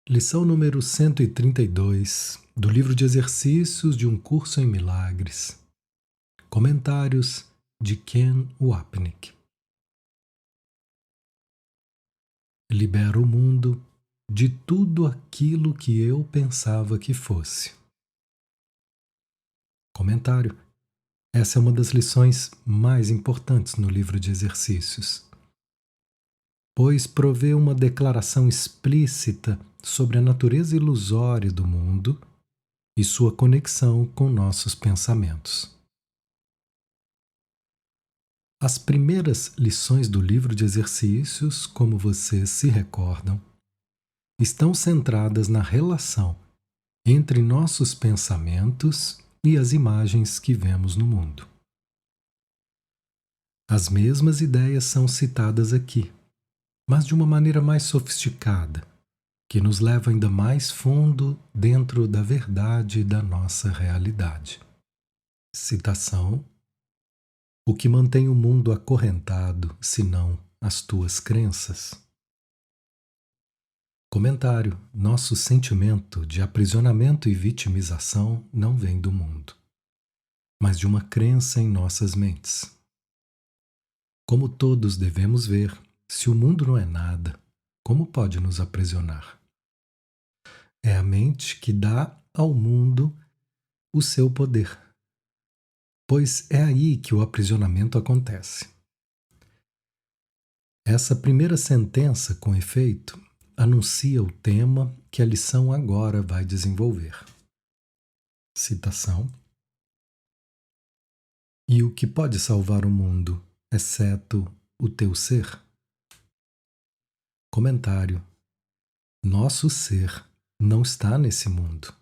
Lição número 132 do livro de exercícios de um curso em milagres. Comentários de Ken Wapnick. Libera o mundo de tudo aquilo que eu pensava que fosse. Comentário. Essa é uma das lições mais importantes no livro de exercícios, pois provê uma declaração explícita sobre a natureza ilusória do mundo e sua conexão com nossos pensamentos. As primeiras lições do livro de exercícios, como vocês se recordam, estão centradas na relação entre nossos pensamentos e as imagens que vemos no mundo. As mesmas ideias são citadas aqui, mas de uma maneira mais sofisticada, que nos leva ainda mais fundo dentro da verdade da nossa realidade. Citação: o que mantém o mundo acorrentado, senão as tuas crenças? Comentário: nosso sentimento de aprisionamento e vitimização não vem do mundo, mas de uma crença em nossas mentes. Como todos devemos ver, se o mundo não é nada, como pode nos aprisionar? É a mente que dá ao mundo o seu poder, pois é aí que o aprisionamento acontece. Essa primeira sentença, com efeito, anuncia o tema que a lição agora vai desenvolver. Citação: e o que pode salvar o mundo, exceto o teu ser? Comentário: nosso ser não está nesse mundo.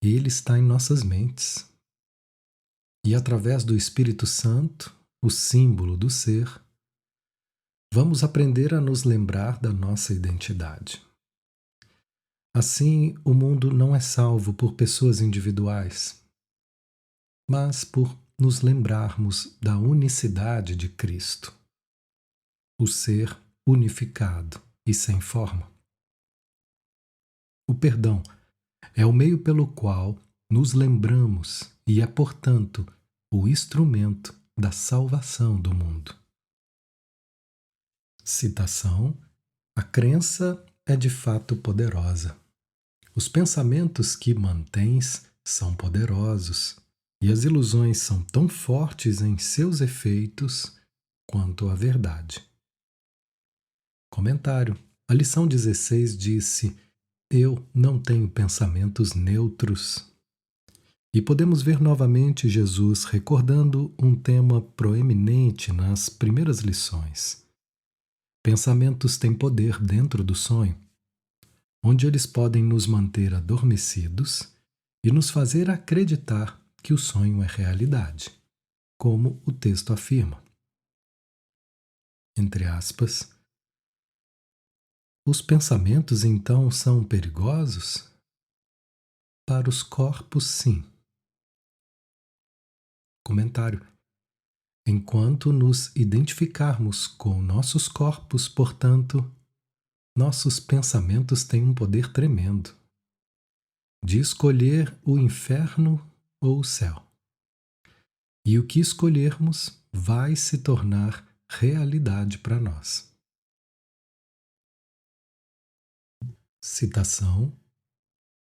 Ele está em nossas mentes. E através do Espírito Santo, o símbolo do ser, vamos aprender a nos lembrar da nossa identidade. Assim, o mundo não é salvo por pessoas individuais, mas por nos lembrarmos da unicidade de Cristo, o ser unificado e sem forma. O perdão é o meio pelo qual nos lembramos e é, portanto, o instrumento da salvação do mundo. Citação: a crença é de fato poderosa. Os pensamentos que mantens são poderosos e as ilusões são tão fortes em seus efeitos quanto a verdade. Comentário: a lição 16 disse: eu não tenho pensamentos neutros. E podemos ver novamente Jesus recordando um tema proeminente nas primeiras lições. Pensamentos têm poder dentro do sonho, onde eles podem nos manter adormecidos e nos fazer acreditar que o sonho é realidade, como o texto afirma. Entre aspas, os pensamentos então são perigosos? Para os corpos, sim. Comentário: enquanto nos identificarmos com nossos corpos, portanto, nossos pensamentos têm um poder tremendo de escolher o inferno ou o céu. E o que escolhermos vai se tornar realidade para nós. Citação: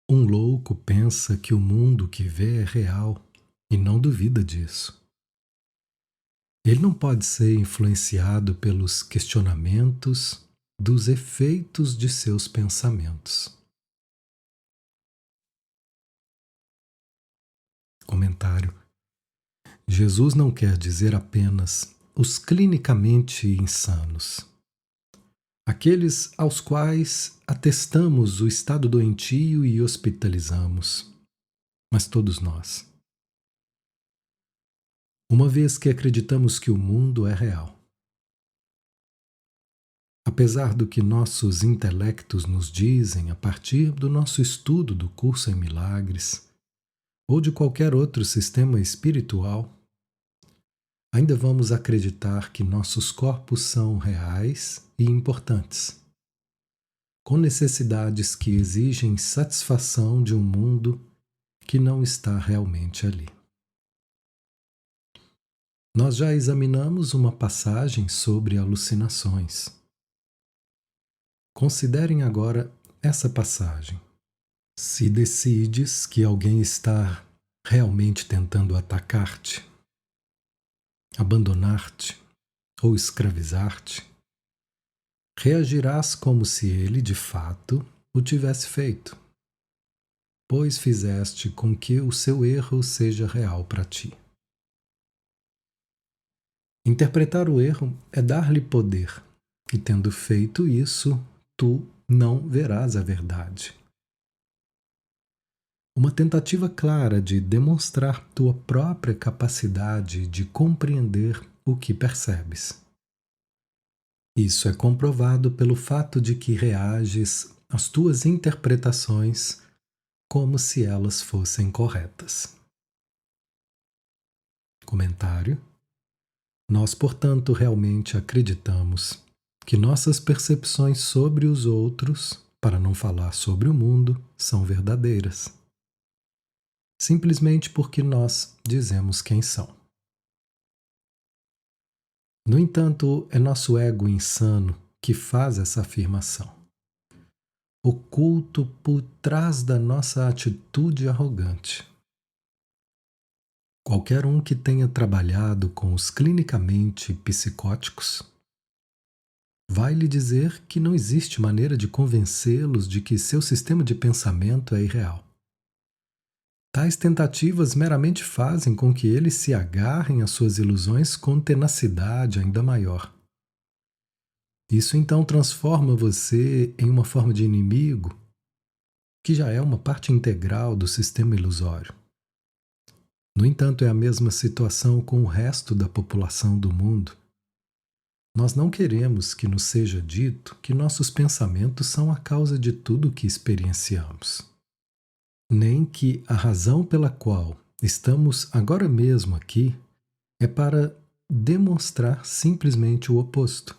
um louco pensa que o mundo que vê é real e não duvida disso. Ele não pode ser influenciado pelos questionamentos dos efeitos de seus pensamentos. Comentário: Jesus não quer dizer apenas os clinicamente insanos, aqueles aos quais atestamos o estado doentio e hospitalizamos, mas todos nós. Uma vez que acreditamos que o mundo é real. Apesar do que nossos intelectos nos dizem a partir do nosso estudo do curso em milagres, ou de qualquer outro sistema espiritual, ainda vamos acreditar que nossos corpos são reais e importantes, com necessidades que exigem satisfação de um mundo que não está realmente ali. Nós já examinamos uma passagem sobre alucinações. Considerem agora essa passagem. Se decides que alguém está realmente tentando atacar-te, abandonar-te ou escravizar-te, reagirás como se ele, de fato, o tivesse feito, pois fizeste com que o seu erro seja real para ti. Interpretar o erro é dar-lhe poder, e tendo feito isso, tu não verás a verdade. Uma tentativa clara de demonstrar tua própria capacidade de compreender o que percebes. Isso é comprovado pelo fato de que reages às tuas interpretações como se elas fossem corretas. Comentário: nós, portanto, realmente acreditamos que nossas percepções sobre os outros, para não falar sobre o mundo, são verdadeiras. Simplesmente porque nós dizemos quem são. No entanto, é nosso ego insano que faz essa afirmação, oculto por trás da nossa atitude arrogante. Qualquer um que tenha trabalhado com os clinicamente psicóticos vai lhe dizer que não existe maneira de convencê-los de que seu sistema de pensamento é irreal. Tais tentativas meramente fazem com que eles se agarrem às suas ilusões com tenacidade ainda maior. Isso então transforma você em uma forma de inimigo, que já é uma parte integral do sistema ilusório. No entanto, é a mesma situação com o resto da população do mundo. Nós não queremos que nos seja dito que nossos pensamentos são a causa de tudo o que experienciamos, nem que a razão pela qual estamos agora mesmo aqui é para demonstrar simplesmente o oposto.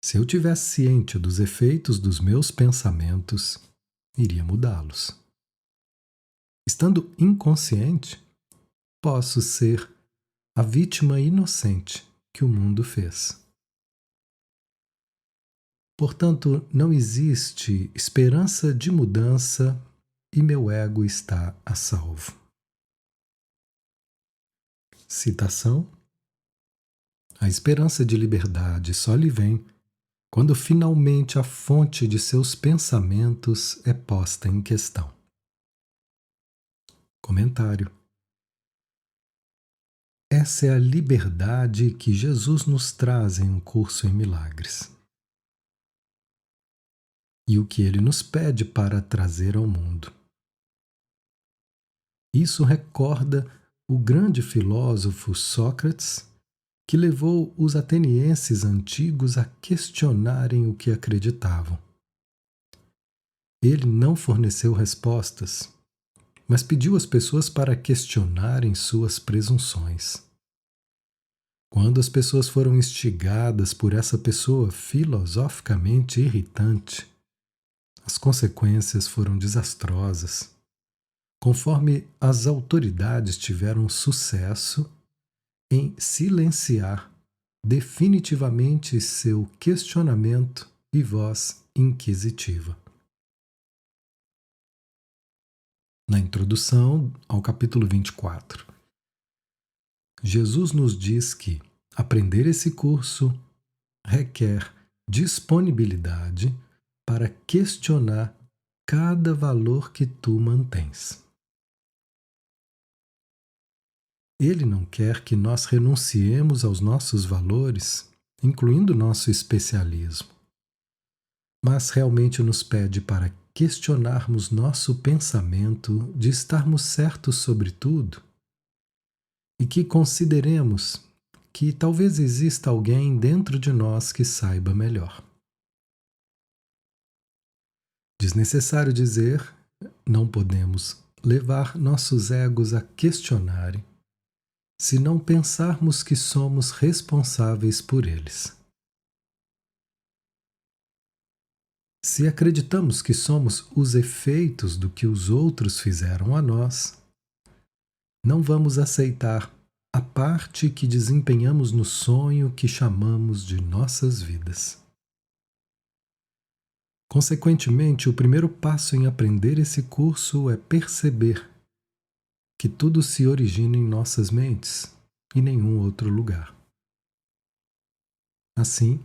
Se eu tivesse ciente dos efeitos dos meus pensamentos, iria mudá-los. Estando inconsciente, posso ser a vítima inocente que o mundo fez. Portanto, não existe esperança de mudança e meu ego está a salvo. Citação: a esperança de liberdade só lhe vem quando finalmente a fonte de seus pensamentos é posta em questão. Comentário: essa é a liberdade que Jesus nos traz em um curso em milagres. E o que ele nos pede para trazer ao mundo. Isso recorda o grande filósofo Sócrates, que levou os atenienses antigos a questionarem o que acreditavam. Ele não forneceu respostas, mas pediu às pessoas para questionarem suas presunções. Quando as pessoas foram instigadas por essa pessoa filosoficamente irritante, as consequências foram desastrosas. Conforme as autoridades tiveram sucesso em silenciar definitivamente seu questionamento e voz inquisitiva. Na introdução ao capítulo 24, Jesus nos diz que aprender esse curso requer disponibilidade para questionar cada valor que tu mantens. Ele não quer que nós renunciemos aos nossos valores, incluindo nosso especialismo, mas realmente nos pede para questionarmos nosso pensamento de estarmos certos sobre tudo e que consideremos que talvez exista alguém dentro de nós que saiba melhor. Desnecessário dizer, não podemos levar nossos egos a questionarem se não pensarmos que somos responsáveis por eles. Se acreditamos que somos os efeitos do que os outros fizeram a nós, não vamos aceitar a parte que desempenhamos no sonho que chamamos de nossas vidas. Consequentemente, o primeiro passo em aprender esse curso é perceber que tudo se origina em nossas mentes e nenhum outro lugar. Assim,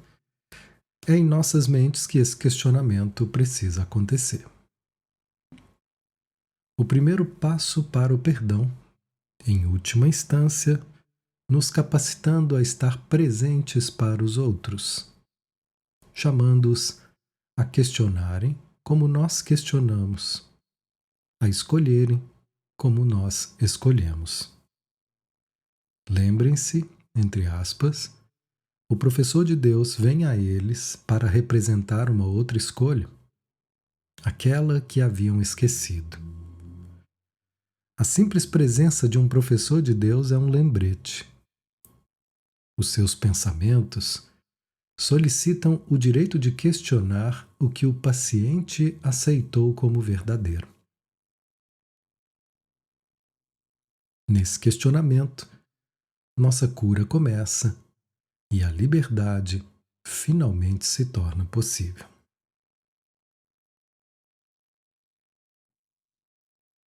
é em nossas mentes que esse questionamento precisa acontecer. O primeiro passo para o perdão, em última instância, nos capacitando a estar presentes para os outros, chamando-os a questionarem como nós questionamos, a escolherem como nós escolhemos. Lembrem-se, entre aspas, o professor de Deus vem a eles para representar uma outra escolha, aquela que haviam esquecido. A simples presença de um professor de Deus é um lembrete. Os seus pensamentos solicitam o direito de questionar o que o paciente aceitou como verdadeiro. Nesse questionamento, nossa cura começa e a liberdade finalmente se torna possível.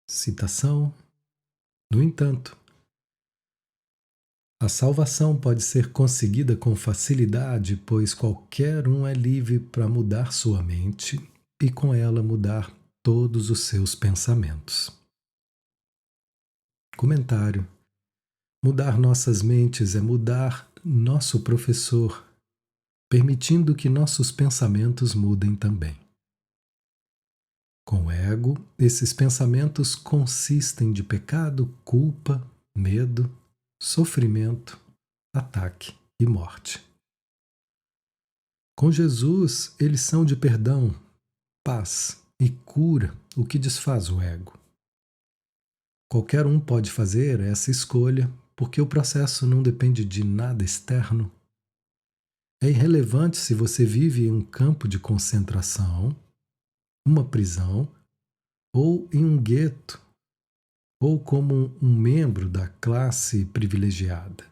Citação: no entanto, a salvação pode ser conseguida com facilidade, pois qualquer um é livre para mudar sua mente e com ela mudar todos os seus pensamentos. Comentário: mudar nossas mentes é mudar nosso professor, permitindo que nossos pensamentos mudem também. Com o ego, esses pensamentos consistem de pecado, culpa, medo, sofrimento, ataque e morte. Com Jesus, eles são de perdão, paz e cura, o que desfaz o ego. Qualquer um pode fazer essa escolha, porque o processo não depende de nada externo. É irrelevante se você vive em um campo de concentração, uma prisão, ou em um gueto, ou como um membro da classe privilegiada.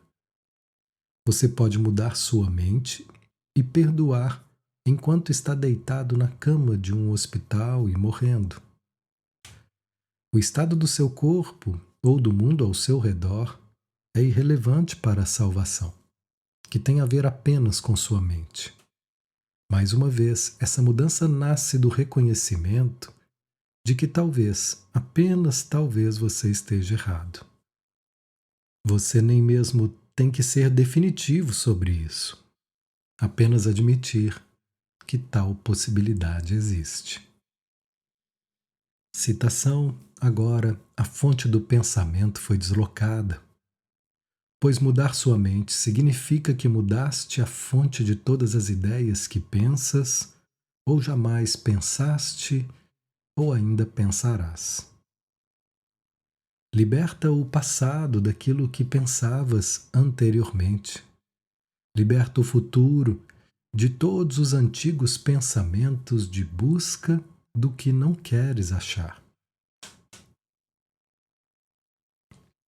Você pode mudar sua mente e perdoar enquanto está deitado na cama de um hospital e morrendo. O estado do seu corpo ou do mundo ao seu redor é irrelevante para a salvação, que tem a ver apenas com sua mente. Mais uma vez, essa mudança nasce do reconhecimento de que talvez, apenas talvez, você esteja errado. Você nem mesmo tem que ser definitivo sobre isso. Apenas admitir que tal possibilidade existe. Citação: agora, a fonte do pensamento foi deslocada, pois mudar sua mente significa que mudaste a fonte de todas as ideias que pensas, ou jamais pensaste, ou ainda pensarás. Liberta o passado daquilo que pensavas anteriormente. Liberta o futuro de todos os antigos pensamentos de busca do que não queres achar.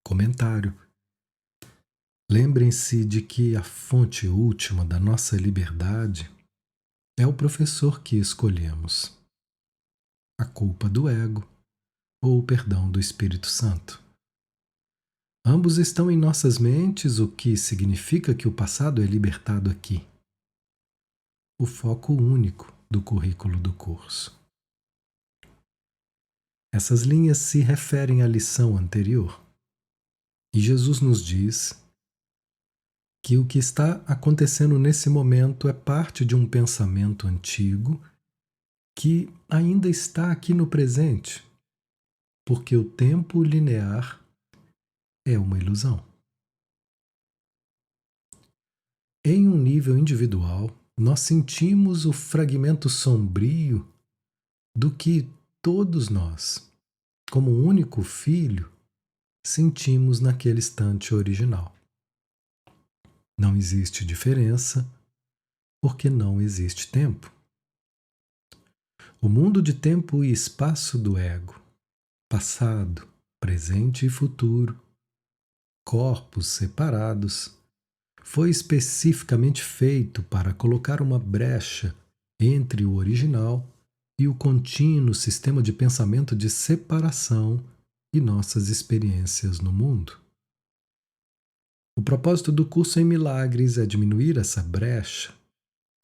Comentário: lembrem-se de que a fonte última da nossa liberdade é o professor que escolhemos, a culpa do ego ou o perdão do Espírito Santo. Ambos estão em nossas mentes, o que significa que o passado é libertado aqui. O foco único do currículo do curso. Essas linhas se referem à lição anterior. E Jesus nos diz que o que está acontecendo nesse momento é parte de um pensamento antigo que ainda está aqui no presente, porque o tempo linear é uma ilusão. Em um nível individual, nós sentimos o fragmento sombrio do que todos nós, como um único filho, sentimos naquele instante original. Não existe diferença, porque não existe tempo. O mundo de tempo e espaço do ego, passado, presente e futuro, corpos separados, foi especificamente feito para colocar uma brecha entre o original e o contínuo sistema de pensamento de separação e nossas experiências no mundo. O propósito do curso em milagres é diminuir essa brecha,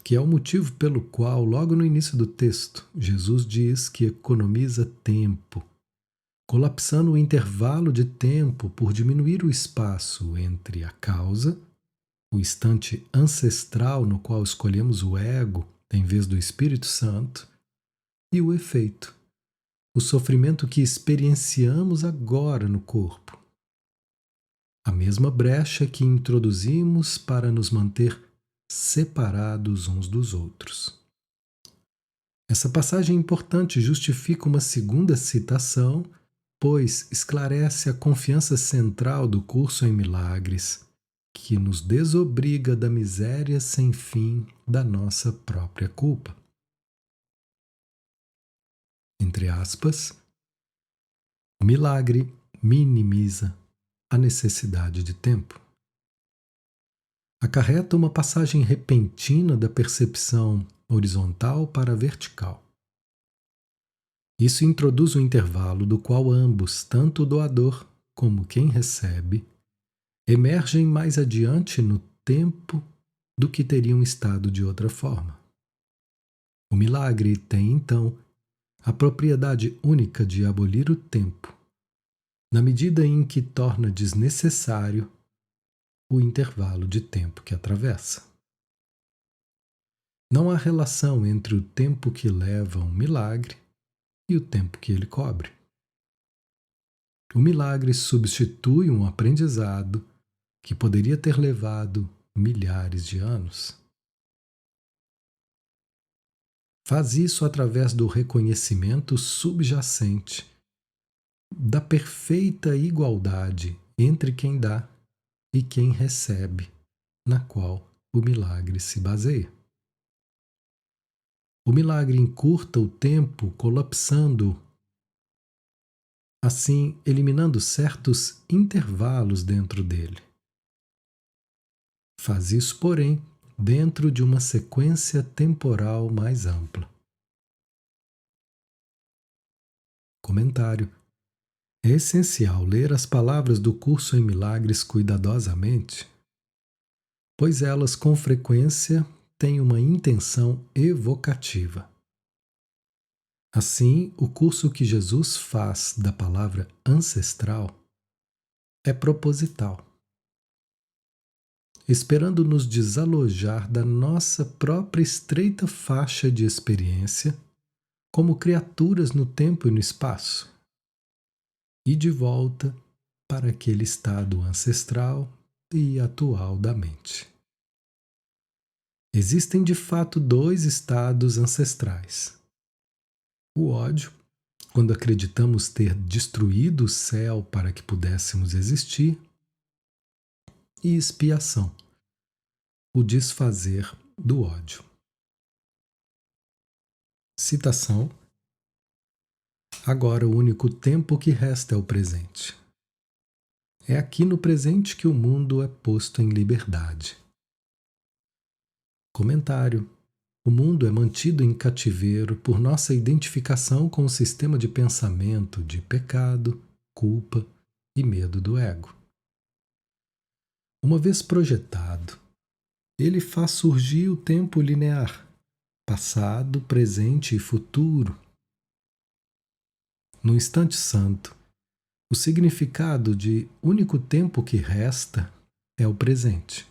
que é o motivo pelo qual, logo no início do texto, Jesus diz que economiza tempo, colapsando o intervalo de tempo por diminuir o espaço entre a causa, o instante ancestral no qual escolhemos o ego em vez do Espírito Santo, e o efeito, o sofrimento que experienciamos agora no corpo. A mesma brecha que introduzimos para nos manter separados uns dos outros. Essa passagem importante justifica uma segunda citação, pois esclarece a confiança central do curso em milagres, que nos desobriga da miséria sem fim da nossa própria culpa. Entre aspas, o milagre minimiza a necessidade de tempo. Acarreta uma passagem repentina da percepção horizontal para a vertical. Isso introduz um intervalo do qual ambos, tanto o doador como quem recebe, emergem mais adiante no tempo do que teriam estado de outra forma. O milagre tem, então, a propriedade única de abolir o tempo, na medida em que torna desnecessário o intervalo de tempo que atravessa. Não há relação entre o tempo que leva um milagre e o tempo que ele cobre. O milagre substitui um aprendizado que poderia ter levado milhares de anos. Faz isso através do reconhecimento subjacente da perfeita igualdade entre quem dá e quem recebe, na qual o milagre se baseia. O milagre encurta o tempo, colapsando, assim eliminando certos intervalos dentro dele. Faz isso, porém, dentro de uma sequência temporal mais ampla. Comentário. É essencial ler as palavras do curso em milagres cuidadosamente, pois elas com frequência têm uma intenção evocativa. Assim, o curso que Jesus faz da palavra ancestral é proposital, esperando nos desalojar da nossa própria estreita faixa de experiência como criaturas no tempo e no espaço, e de volta para aquele estado ancestral e atual da mente. Existem de fato dois estados ancestrais: o ódio, quando acreditamos ter destruído o céu para que pudéssemos existir, e expiação, o desfazer do ódio. Citação. Agora o único tempo que resta é o presente. É aqui no presente que o mundo é posto em liberdade. Comentário. O mundo é mantido em cativeiro por nossa identificação com o sistema de pensamento de pecado, culpa e medo do ego. Uma vez projetado, ele faz surgir o tempo linear, passado, presente e futuro. No instante santo, o significado de único tempo que resta é o presente.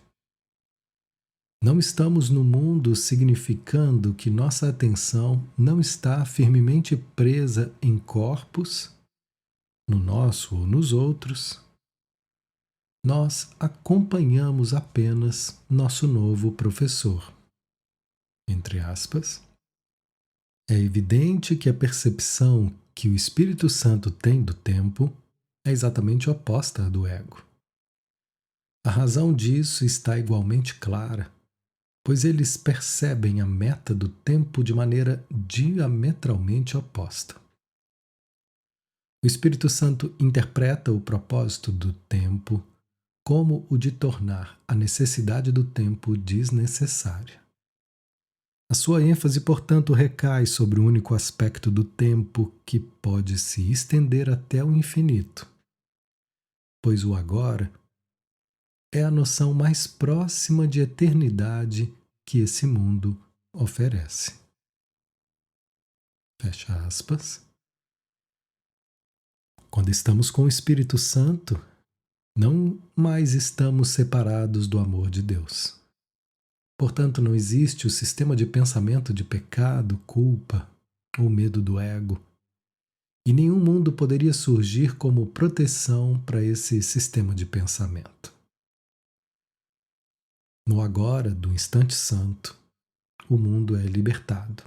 Não estamos no mundo significando que nossa atenção não está firmemente presa em corpos, no nosso ou nos outros. Nós acompanhamos apenas nosso novo professor. Entre aspas. É evidente que a percepção que o Espírito Santo tem do tempo é exatamente oposta à do ego. A razão disso está igualmente clara. pois eles percebem a meta do tempo de maneira diametralmente oposta. O Espírito Santo interpreta o propósito do tempo como o de tornar a necessidade do tempo desnecessária. A sua ênfase, portanto, recai sobre o único aspecto do tempo que pode se estender até o infinito, pois o agora é a noção mais próxima de eternidade que esse mundo oferece. Fecha aspas. Quando estamos com o Espírito Santo, não mais estamos separados do amor de Deus. Portanto, não existe o sistema de pensamento de pecado, culpa ou medo do ego. E nenhum mundo poderia surgir como proteção para esse sistema de pensamento. No agora do instante santo, o mundo é libertado.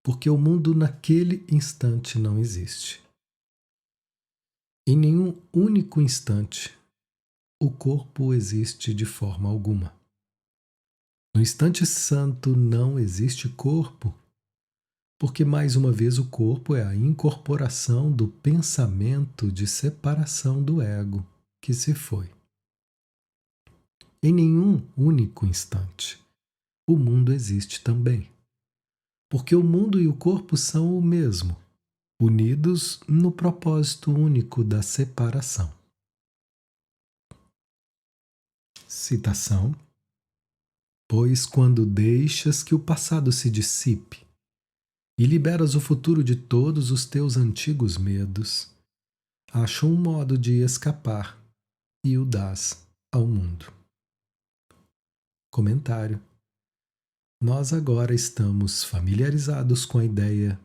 Porque o mundo naquele instante não existe. Em nenhum único instante, o corpo existe de forma alguma. No instante santo não existe corpo, porque mais uma vez o corpo é a incorporação do pensamento de separação do ego que se foi. Em nenhum único instante, o mundo existe também, porque o mundo e o corpo são o mesmo, unidos no propósito único da separação. Citação: pois quando deixas que o passado se dissipe e liberas o futuro de todos os teus antigos medos, acha um modo de escapar e o dás ao mundo. Comentário: nós agora estamos familiarizados com a ideia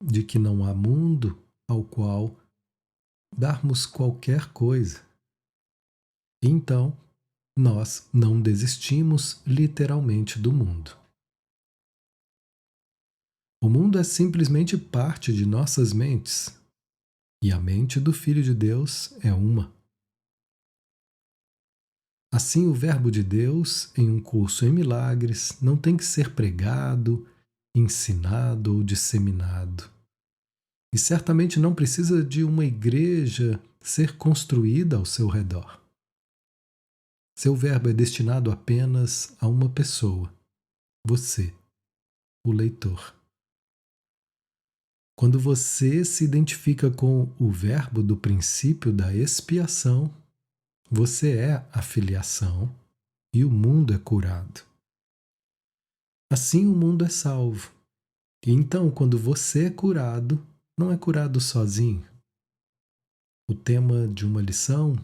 de que não há mundo ao qual darmos qualquer coisa. Então, nós não desistimos literalmente do mundo. O mundo é simplesmente parte de nossas mentes, e a mente do Filho de Deus é uma. Assim, o Verbo de Deus, em um curso em milagres, não tem que ser pregado, ensinado ou disseminado. E certamente não precisa de uma igreja ser construída ao seu redor. Seu verbo é destinado apenas a uma pessoa, você, o leitor. Quando você se identifica com o verbo do princípio da expiação, você é a filiação e o mundo é curado. Assim o mundo é salvo. E então, quando você é curado, não é curado sozinho. O tema de uma lição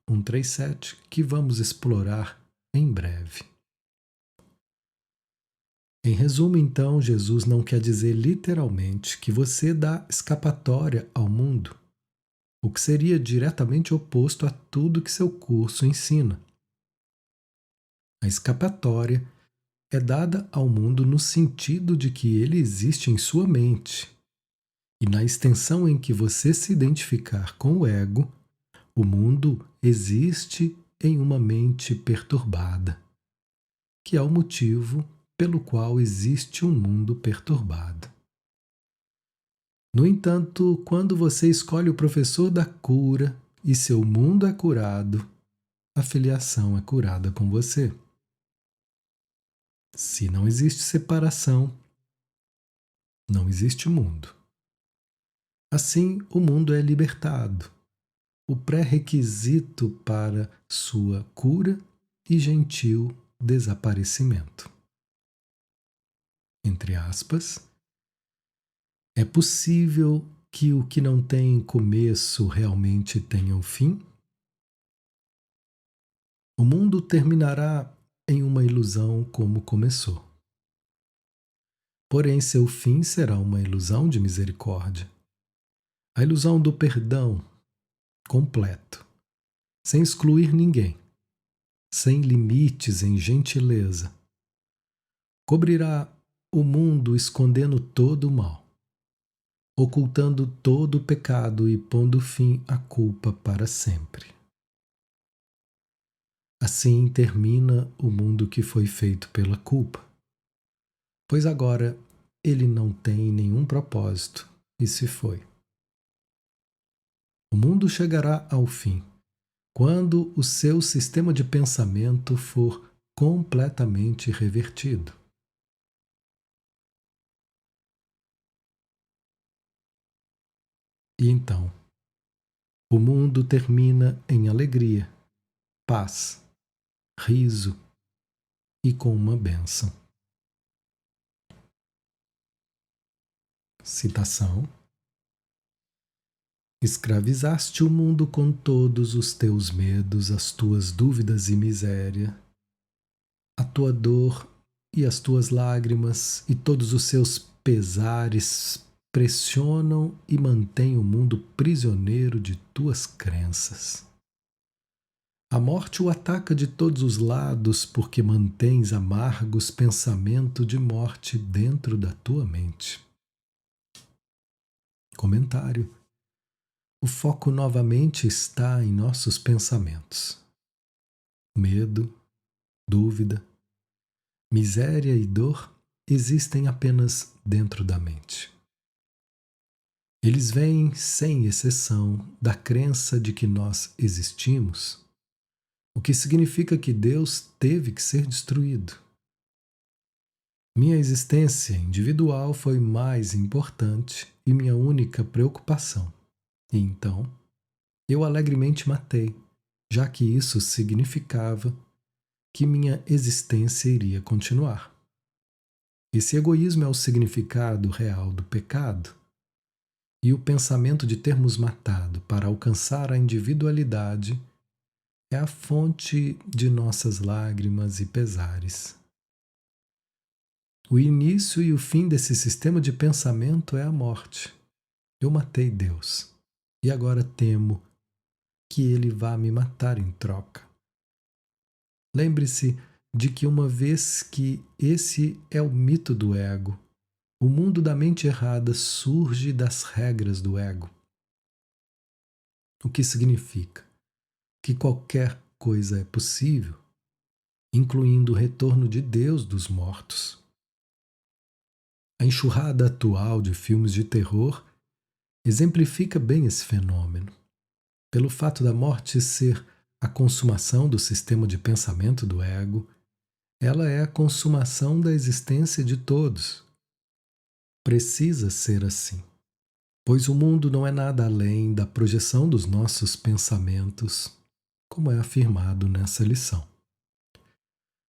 137 que vamos explorar em breve. Em resumo, então, Jesus não quer dizer literalmente que você dá escapatória ao mundo, o que seria diretamente oposto a tudo que seu curso ensina. A escapatória é dada ao mundo no sentido de que ele existe em sua mente, e na extensão em que você se identificar com o ego, o mundo existe em uma mente perturbada, que é o motivo pelo qual existe um mundo perturbado. No entanto, quando você escolhe o professor da cura e seu mundo é curado, a filiação é curada com você. Se não existe separação, não existe mundo. Assim, o mundo é libertado, o pré-requisito para sua cura e gentil desaparecimento. Entre aspas, é possível que o que não tem começo realmente tenha um fim? O mundo terminará em uma ilusão como começou. Porém, seu fim será uma ilusão de misericórdia. A ilusão do perdão completo, sem excluir ninguém, sem limites em gentileza. Cobrirá o mundo escondendo todo o mal, ocultando todo o pecado e pondo fim à culpa para sempre. Assim termina o mundo que foi feito pela culpa, pois agora ele não tem nenhum propósito e se foi. O mundo chegará ao fim quando o seu sistema de pensamento for completamente revertido. E então, o mundo termina em alegria, paz, riso e com uma bênção. Citação: escravizaste o mundo com todos os teus medos, as tuas dúvidas e miséria, a tua dor e as tuas lágrimas e todos os seus pesares pressionam e mantêm o mundo prisioneiro de tuas crenças. A morte o ataca de todos os lados porque mantens amargos pensamentos de morte dentro da tua mente. Comentário: o foco novamente está em nossos pensamentos. Medo, dúvida, miséria e dor existem apenas dentro da mente. Eles vêm, sem exceção, da crença de que nós existimos, o que significa que Deus teve que ser destruído. Minha existência individual foi mais importante e minha única preocupação. E então, eu alegremente matei, já que isso significava que minha existência iria continuar. Esse egoísmo é o significado real do pecado, e o pensamento de termos matado para alcançar a individualidade é a fonte de nossas lágrimas e pesares. O início e o fim desse sistema de pensamento é a morte. Eu matei Deus e agora temo que Ele vá me matar em troca. Lembre-se de que uma vez que esse é o mito do ego, o mundo da mente errada surge das regras do ego. O que significa que qualquer coisa é possível, incluindo o retorno de Deus dos mortos. A enxurrada atual de filmes de terror exemplifica bem esse fenômeno. Pelo fato da morte ser a consumação do sistema de pensamento do ego, ela é a consumação da existência de todos. Precisa ser assim, pois o mundo não é nada além da projeção dos nossos pensamentos, como é afirmado nessa lição.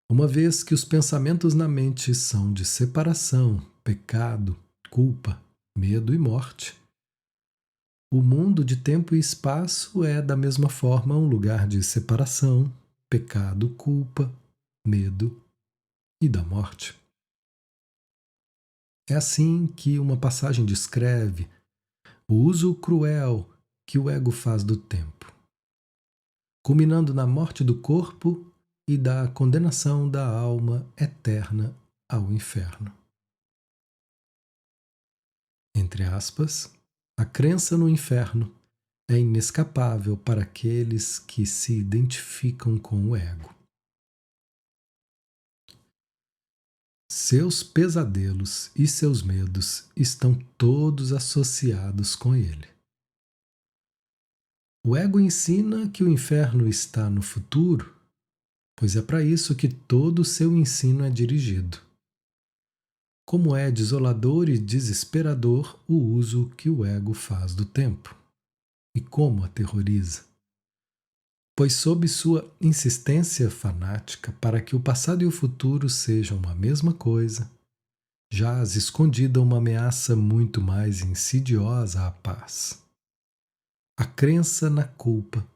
Uma vez que os pensamentos na mente são de separação, pecado, culpa, medo e morte, o mundo de tempo e espaço é, da mesma forma, um lugar de separação, pecado, culpa, medo e da morte. É assim que uma passagem descreve o uso cruel que o ego faz do tempo, culminando na morte do corpo e da condenação da alma eterna ao inferno. Entre aspas, a crença no inferno é inescapável para aqueles que se identificam com o ego. Seus pesadelos e seus medos estão todos associados com ele. O ego ensina que o inferno está no futuro, pois é para isso que todo o seu ensino é dirigido. Como é desolador e desesperador o uso que o ego faz do tempo, e como aterroriza. Pois, sob sua insistência fanática para que o passado e o futuro sejam a mesma coisa, jaz escondida uma ameaça muito mais insidiosa à paz. A crença na culpa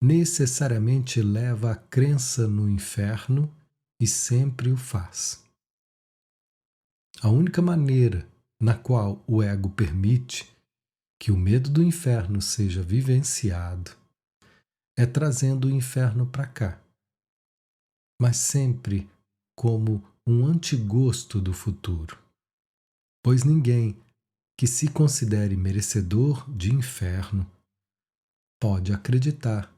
necessariamente leva à crença no inferno e sempre o faz. A única maneira na qual o ego permite que o medo do inferno seja vivenciado é trazendo o inferno para cá, mas sempre como um antigosto do futuro, pois ninguém que se considere merecedor de inferno pode acreditar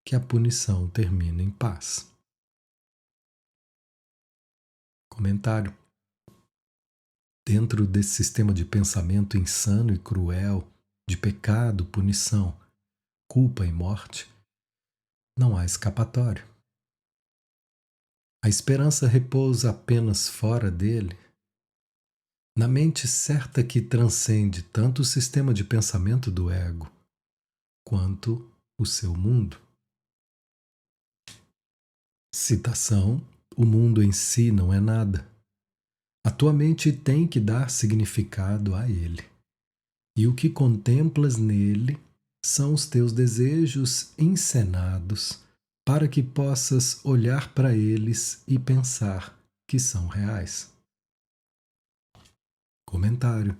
que a punição termina em paz. Comentário. Dentro desse sistema de pensamento insano e cruel, de pecado, punição, culpa e morte, não há escapatória. A esperança repousa apenas fora dele, na mente certa que transcende tanto o sistema de pensamento do ego quanto o seu mundo. Citação: o mundo em si não é nada. A tua mente tem que dar significado a ele. E o que contemplas nele são os teus desejos encenados para que possas olhar para eles e pensar que são reais. Comentário.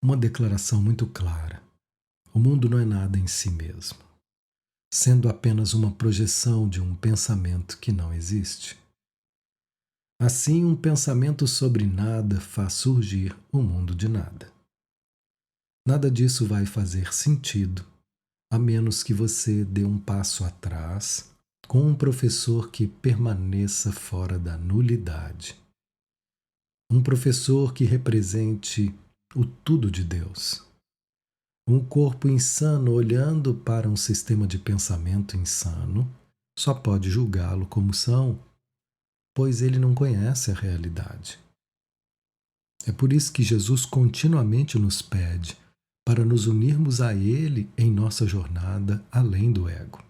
Uma declaração muito clara. O mundo não é nada em si mesmo, sendo apenas uma projeção de um pensamento que não existe. Assim, um pensamento sobre nada faz surgir um mundo de nada. Nada disso vai fazer sentido, a menos que você dê um passo atrás com um professor que permaneça fora da nulidade. Um professor que represente o tudo de Deus. Um corpo insano olhando para um sistema de pensamento insano só pode julgá-lo como são, pois ele não conhece a realidade. É por isso que Jesus continuamente nos pede para nos unirmos a Ele em nossa jornada além do ego.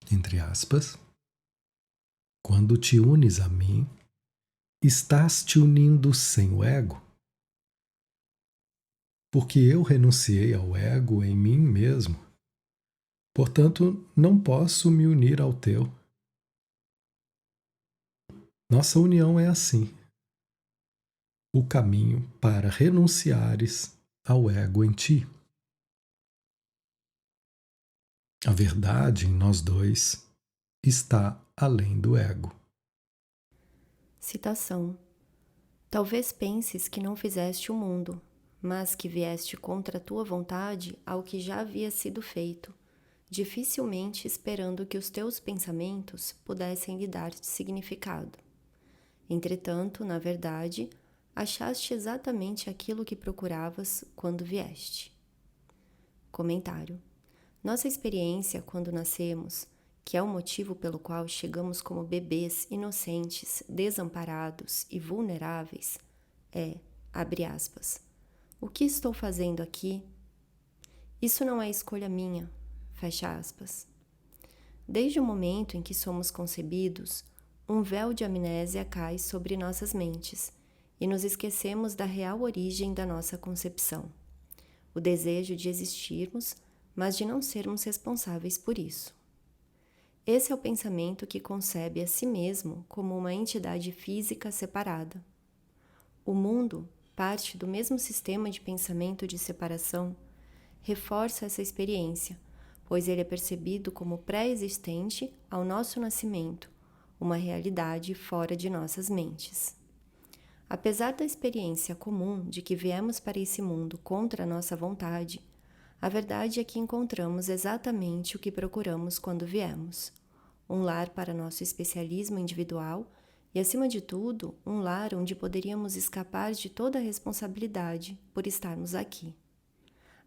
Entre aspas, quando te unes a mim, estás te unindo sem o ego? Porque eu renunciei ao ego em mim mesmo. Portanto, não posso me unir ao teu. Nossa união é assim. O caminho para renunciares ao ego em ti. A verdade em nós dois está além do ego. Citação. Talvez penses que não fizeste o mundo, mas que vieste contra a tua vontade ao que já havia sido feito, dificilmente esperando que os teus pensamentos pudessem lhe dar significado. Entretanto, na verdade, achaste exatamente aquilo que procuravas quando vieste. Comentário. Nossa experiência quando nascemos, que é o motivo pelo qual chegamos como bebês inocentes, desamparados e vulneráveis, é, abre aspas, o que estou fazendo aqui? Isso não é escolha minha, fecha aspas. Desde o momento em que somos concebidos, um véu de amnésia cai sobre nossas mentes e nos esquecemos da real origem da nossa concepção. O desejo de existirmos, mas de não sermos responsáveis por isso. Esse é o pensamento que concebe a si mesmo como uma entidade física separada. O mundo, parte do mesmo sistema de pensamento de separação, reforça essa experiência, pois ele é percebido como pré-existente ao nosso nascimento, uma realidade fora de nossas mentes. Apesar da experiência comum de que viemos para esse mundo contra a nossa vontade, a verdade é que encontramos exatamente o que procuramos quando viemos. Um lar para nosso especialismo individual e, acima de tudo, um lar onde poderíamos escapar de toda a responsabilidade por estarmos aqui.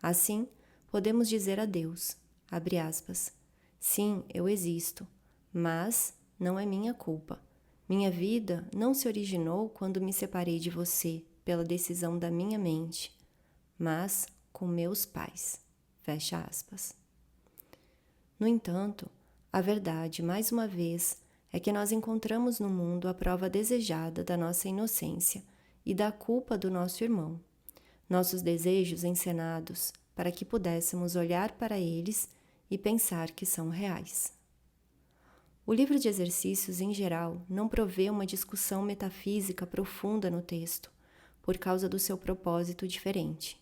Assim, podemos dizer a Deus, abre aspas, sim, eu existo, mas não é minha culpa. Minha vida não se originou quando me separei de você pela decisão da minha mente, mas com meus pais. Fecha aspas. No entanto, a verdade, mais uma vez, é que nós encontramos no mundo a prova desejada da nossa inocência e da culpa do nosso irmão. Nossos desejos encenados para que pudéssemos olhar para eles e pensar que são reais. O livro de exercícios, em geral, não provê uma discussão metafísica profunda no texto, por causa do seu propósito diferente.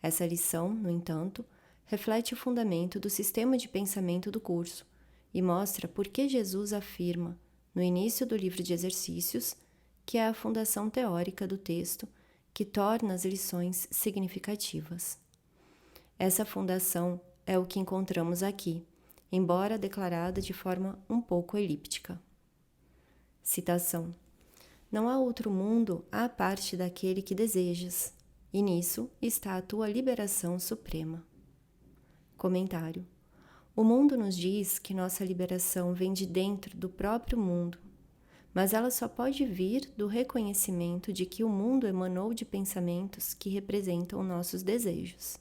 Essa lição, no entanto, reflete o fundamento do sistema de pensamento do curso e mostra por que Jesus afirma, no início do livro de exercícios, que é a fundação teórica do texto que torna as lições significativas. Essa fundação é o que encontramos aqui, embora declarada de forma um pouco elíptica. Citação: Não há outro mundo à parte daquele que desejas, e nisso está a tua liberação suprema. Comentário: O mundo nos diz que nossa liberação vem de dentro do próprio mundo, mas ela só pode vir do reconhecimento de que o mundo emanou de pensamentos que representam nossos desejos.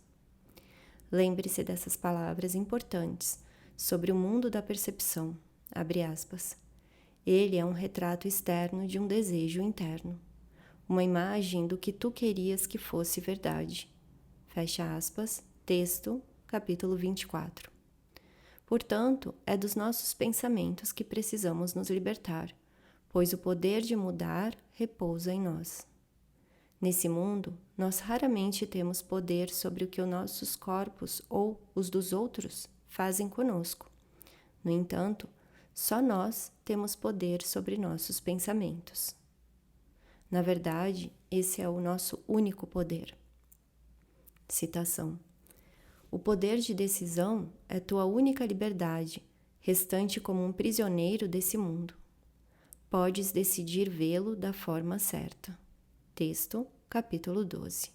Lembre-se dessas palavras importantes sobre o mundo da percepção, abre aspas. Ele é um retrato externo de um desejo interno, uma imagem do que tu querias que fosse verdade. Fecha aspas, texto, capítulo 24. Portanto, é dos nossos pensamentos que precisamos nos libertar, pois o poder de mudar repousa em nós. Nesse mundo, nós raramente temos poder sobre o que os nossos corpos ou os dos outros fazem conosco. No entanto, só nós temos poder sobre nossos pensamentos. Na verdade, esse é o nosso único poder. Citação: O poder de decisão é tua única liberdade, restante como um prisioneiro desse mundo. Podes decidir vê-lo da forma certa. Texto, capítulo 12.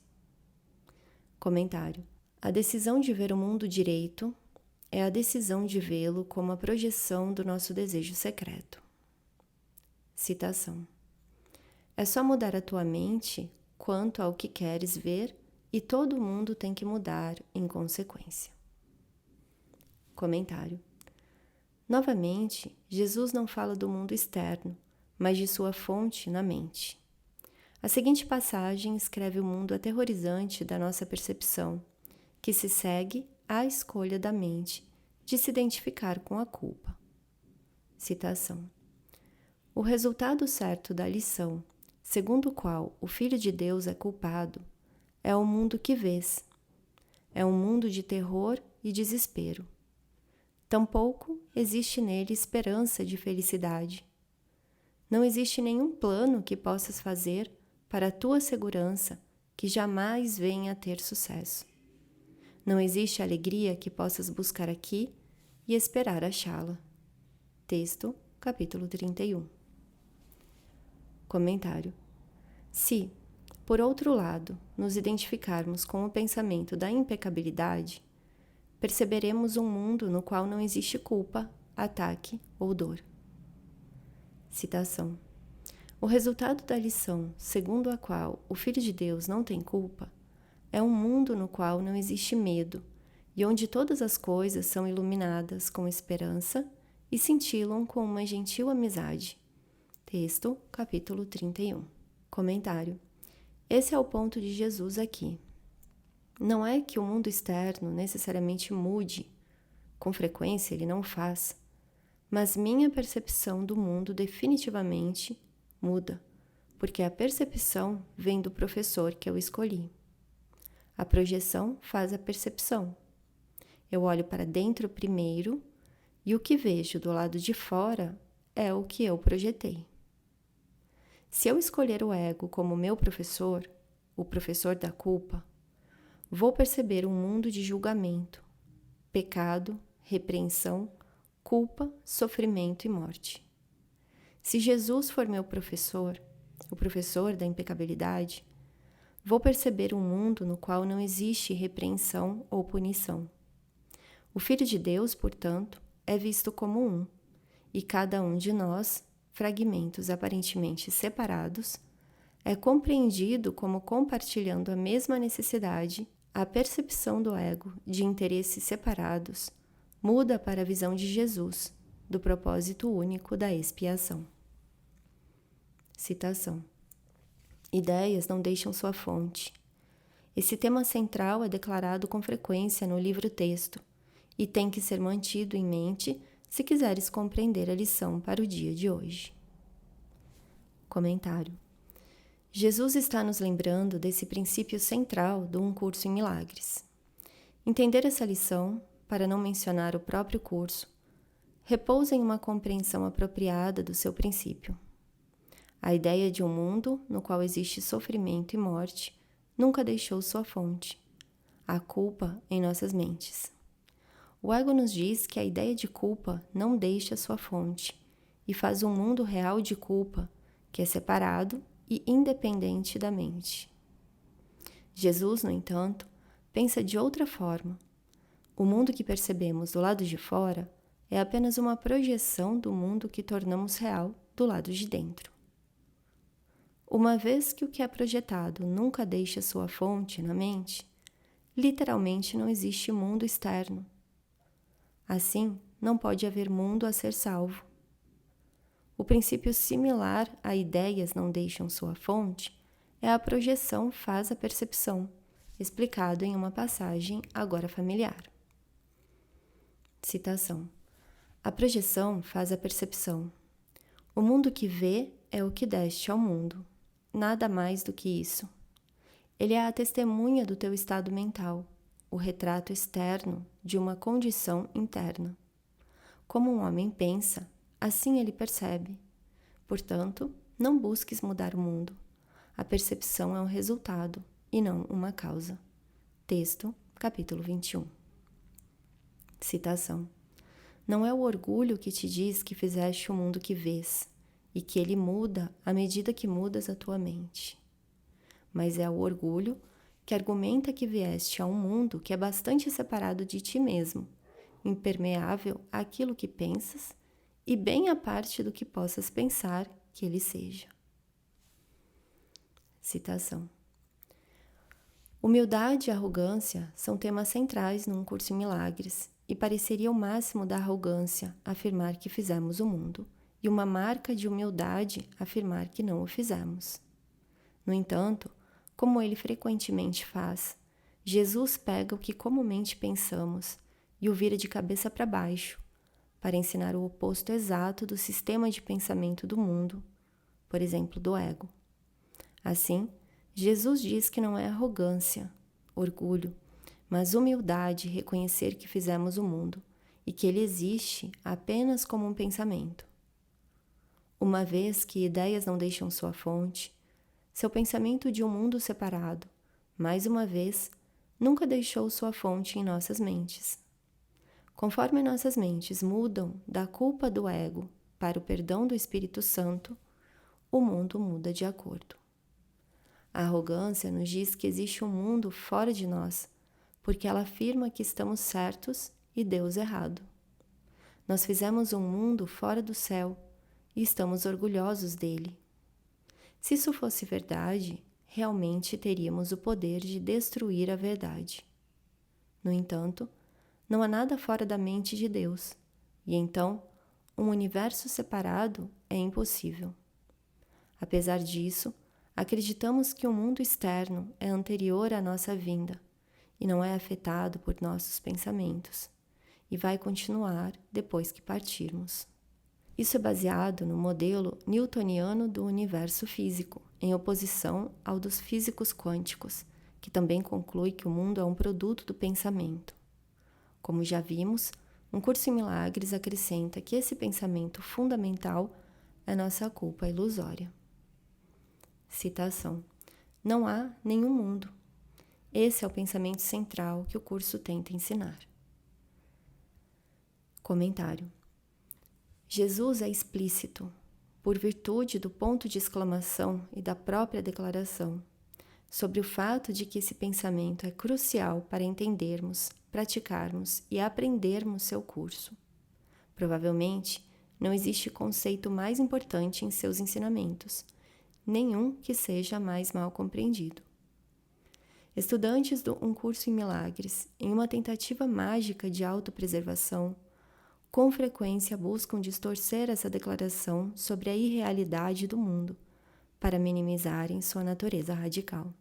Comentário: A decisão de ver o mundo direito é a decisão de vê-lo como a projeção do nosso desejo secreto. Citação: É só mudar a tua mente quanto ao que queres ver e todo mundo tem que mudar em consequência. Comentário: Novamente, Jesus não fala do mundo externo, mas de sua fonte na mente. A seguinte passagem escreve o mundo aterrorizante da nossa percepção, que se segue à escolha da mente de se identificar com a culpa. Citação: O resultado certo da lição, segundo o qual o Filho de Deus é culpado, é o mundo que vês. É um mundo de terror e desespero. Tampouco existe nele esperança de felicidade. Não existe nenhum plano que possas fazer para a tua segurança que jamais venha a ter sucesso. Não existe alegria que possas buscar aqui e esperar achá-la. Texto, capítulo 31. Comentário: Se, por outro lado, nos identificarmos com o pensamento da impecabilidade, perceberemos um mundo no qual não existe culpa, ataque ou dor. Citação: O resultado da lição, segundo a qual o Filho de Deus não tem culpa, é um mundo no qual não existe medo e onde todas as coisas são iluminadas com esperança e cintilam com uma gentil amizade. Texto, capítulo 31. Comentário: Esse é o ponto de Jesus aqui. Não é que o mundo externo necessariamente mude, com frequência ele não faz, mas minha percepção do mundo definitivamente muda, porque a percepção vem do professor que eu escolhi. A projeção faz a percepção. Eu olho para dentro primeiro e o que vejo do lado de fora é o que eu projetei. Se eu escolher o ego como meu professor, o professor da culpa, vou perceber um mundo de julgamento, pecado, repreensão, culpa, sofrimento e morte. Se Jesus for meu professor, o professor da impecabilidade, vou perceber um mundo no qual não existe repreensão ou punição. O Filho de Deus, portanto, é visto como um, e cada um de nós, fragmentos aparentemente separados, é compreendido como compartilhando a mesma necessidade. A percepção do ego de interesses separados muda para a visão de Jesus, do propósito único da expiação. Citação: Ideias não deixam sua fonte. Esse tema central é declarado com frequência no livro-texto e tem que ser mantido em mente se quiseres compreender a lição para o dia de hoje. Comentário: Jesus está nos lembrando desse princípio central do Um Curso em Milagres. Entender essa lição, para não mencionar o próprio curso, repousa em uma compreensão apropriada do seu princípio. A ideia de um mundo no qual existe sofrimento e morte nunca deixou sua fonte, a culpa em nossas mentes. O ego nos diz que a ideia de culpa não deixa sua fonte e faz um mundo real de culpa que é separado e independente da mente. Jesus, no entanto, pensa de outra forma. O mundo que percebemos do lado de fora é apenas uma projeção do mundo que tornamos real do lado de dentro. Uma vez que o que é projetado nunca deixa sua fonte na mente, literalmente não existe mundo externo. Assim, não pode haver mundo a ser salvo. O princípio similar a ideias não deixam sua fonte é a projeção faz a percepção, explicado em uma passagem agora familiar. Citação. A projeção faz a percepção. O mundo que vê é o que deste ao mundo. Nada mais do que isso. Ele é a testemunha do teu estado mental, o retrato externo de uma condição interna. Como um homem pensa, assim ele percebe. Portanto, não busques mudar o mundo. A percepção é um resultado e não uma causa. Texto, capítulo 21. Citação. Não é o orgulho que te diz que fizeste o mundo que vês e que ele muda à medida que mudas a tua mente. Mas é o orgulho que argumenta que vieste a um mundo que é bastante separado de ti mesmo, impermeável àquilo que pensas e bem à parte do que possas pensar que ele seja. Citação. Humildade e arrogância são temas centrais num curso em milagres e pareceria o máximo da arrogância afirmar que fizemos o mundo e uma marca de humildade afirmar que não o fizemos. No entanto, como ele frequentemente faz, Jesus pega o que comumente pensamos e o vira de cabeça para baixo, para ensinar o oposto exato do sistema de pensamento do mundo, por exemplo, do ego. Assim, Jesus diz que não é arrogância, orgulho, mas humildade reconhecer que fizemos o mundo e que ele existe apenas como um pensamento. Uma vez que ideias não deixam sua fonte, seu pensamento de um mundo separado, mais uma vez, nunca deixou sua fonte em nossas mentes. Conforme nossas mentes mudam da culpa do ego para o perdão do Espírito Santo, o mundo muda de acordo. A arrogância nos diz que existe um mundo fora de nós, porque ela afirma que estamos certos e Deus errado. Nós fizemos um mundo fora do céu e estamos orgulhosos dele. Se isso fosse verdade, realmente teríamos o poder de destruir a verdade. No entanto, não há nada fora da mente de Deus, e então, um universo separado é impossível. Apesar disso, acreditamos que o mundo externo é anterior à nossa vinda e não é afetado por nossos pensamentos, e vai continuar depois que partirmos. Isso é baseado no modelo newtoniano do universo físico, em oposição ao dos físicos quânticos, que também conclui que o mundo é um produto do pensamento. Como já vimos, um curso em milagres acrescenta que esse pensamento fundamental é nossa culpa ilusória. Citação. Não há nenhum mundo. Esse é o pensamento central que o curso tenta ensinar. Comentário. Jesus é explícito, por virtude do ponto de exclamação e da própria declaração, sobre o fato de que esse pensamento é crucial para entendermos, praticarmos e aprendermos seu curso. Provavelmente, não existe conceito mais importante em seus ensinamentos, nenhum que seja mais mal compreendido. Estudantes de um curso em milagres, em uma tentativa mágica de autopreservação, com frequência buscam distorcer essa declaração sobre a irrealidade do mundo, para minimizarem sua natureza radical.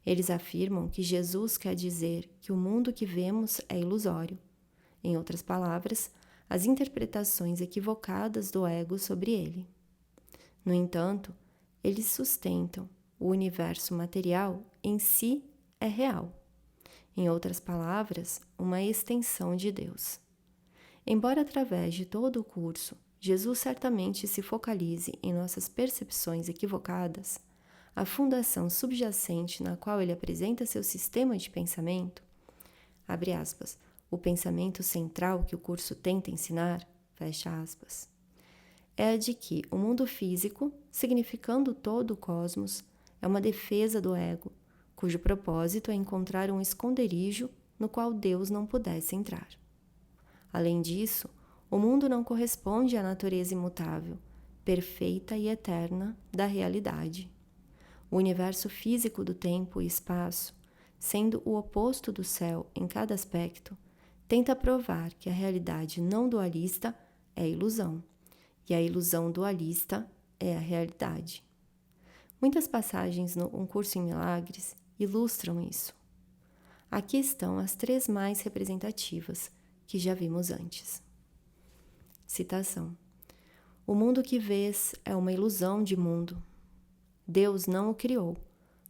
Eles afirmam que Jesus quer dizer que o mundo que vemos é ilusório. Em outras palavras, as interpretações equivocadas do ego sobre ele. No entanto, eles sustentam o universo material em si é real. Em outras palavras, uma extensão de Deus. Embora através de todo o curso, Jesus certamente se focalize em nossas percepções equivocadas, a fundação subjacente na qual ele apresenta seu sistema de pensamento, abre aspas, O pensamento central que o curso tenta ensinar, fecha aspas, é a de que o mundo físico, significando todo o cosmos, é uma defesa do ego, cujo propósito é encontrar um esconderijo no qual Deus não pudesse entrar. Além disso, o mundo não corresponde à natureza imutável, perfeita e eterna da realidade. O universo físico do tempo e espaço, sendo o oposto do céu em cada aspecto, tenta provar que a realidade não dualista é ilusão, e a ilusão dualista é a realidade. Muitas passagens no Um Curso em Milagres ilustram isso. Aqui estão as 3 mais representativas, que já vimos antes. Citação: o mundo que vês é uma ilusão de mundo. Deus não o criou,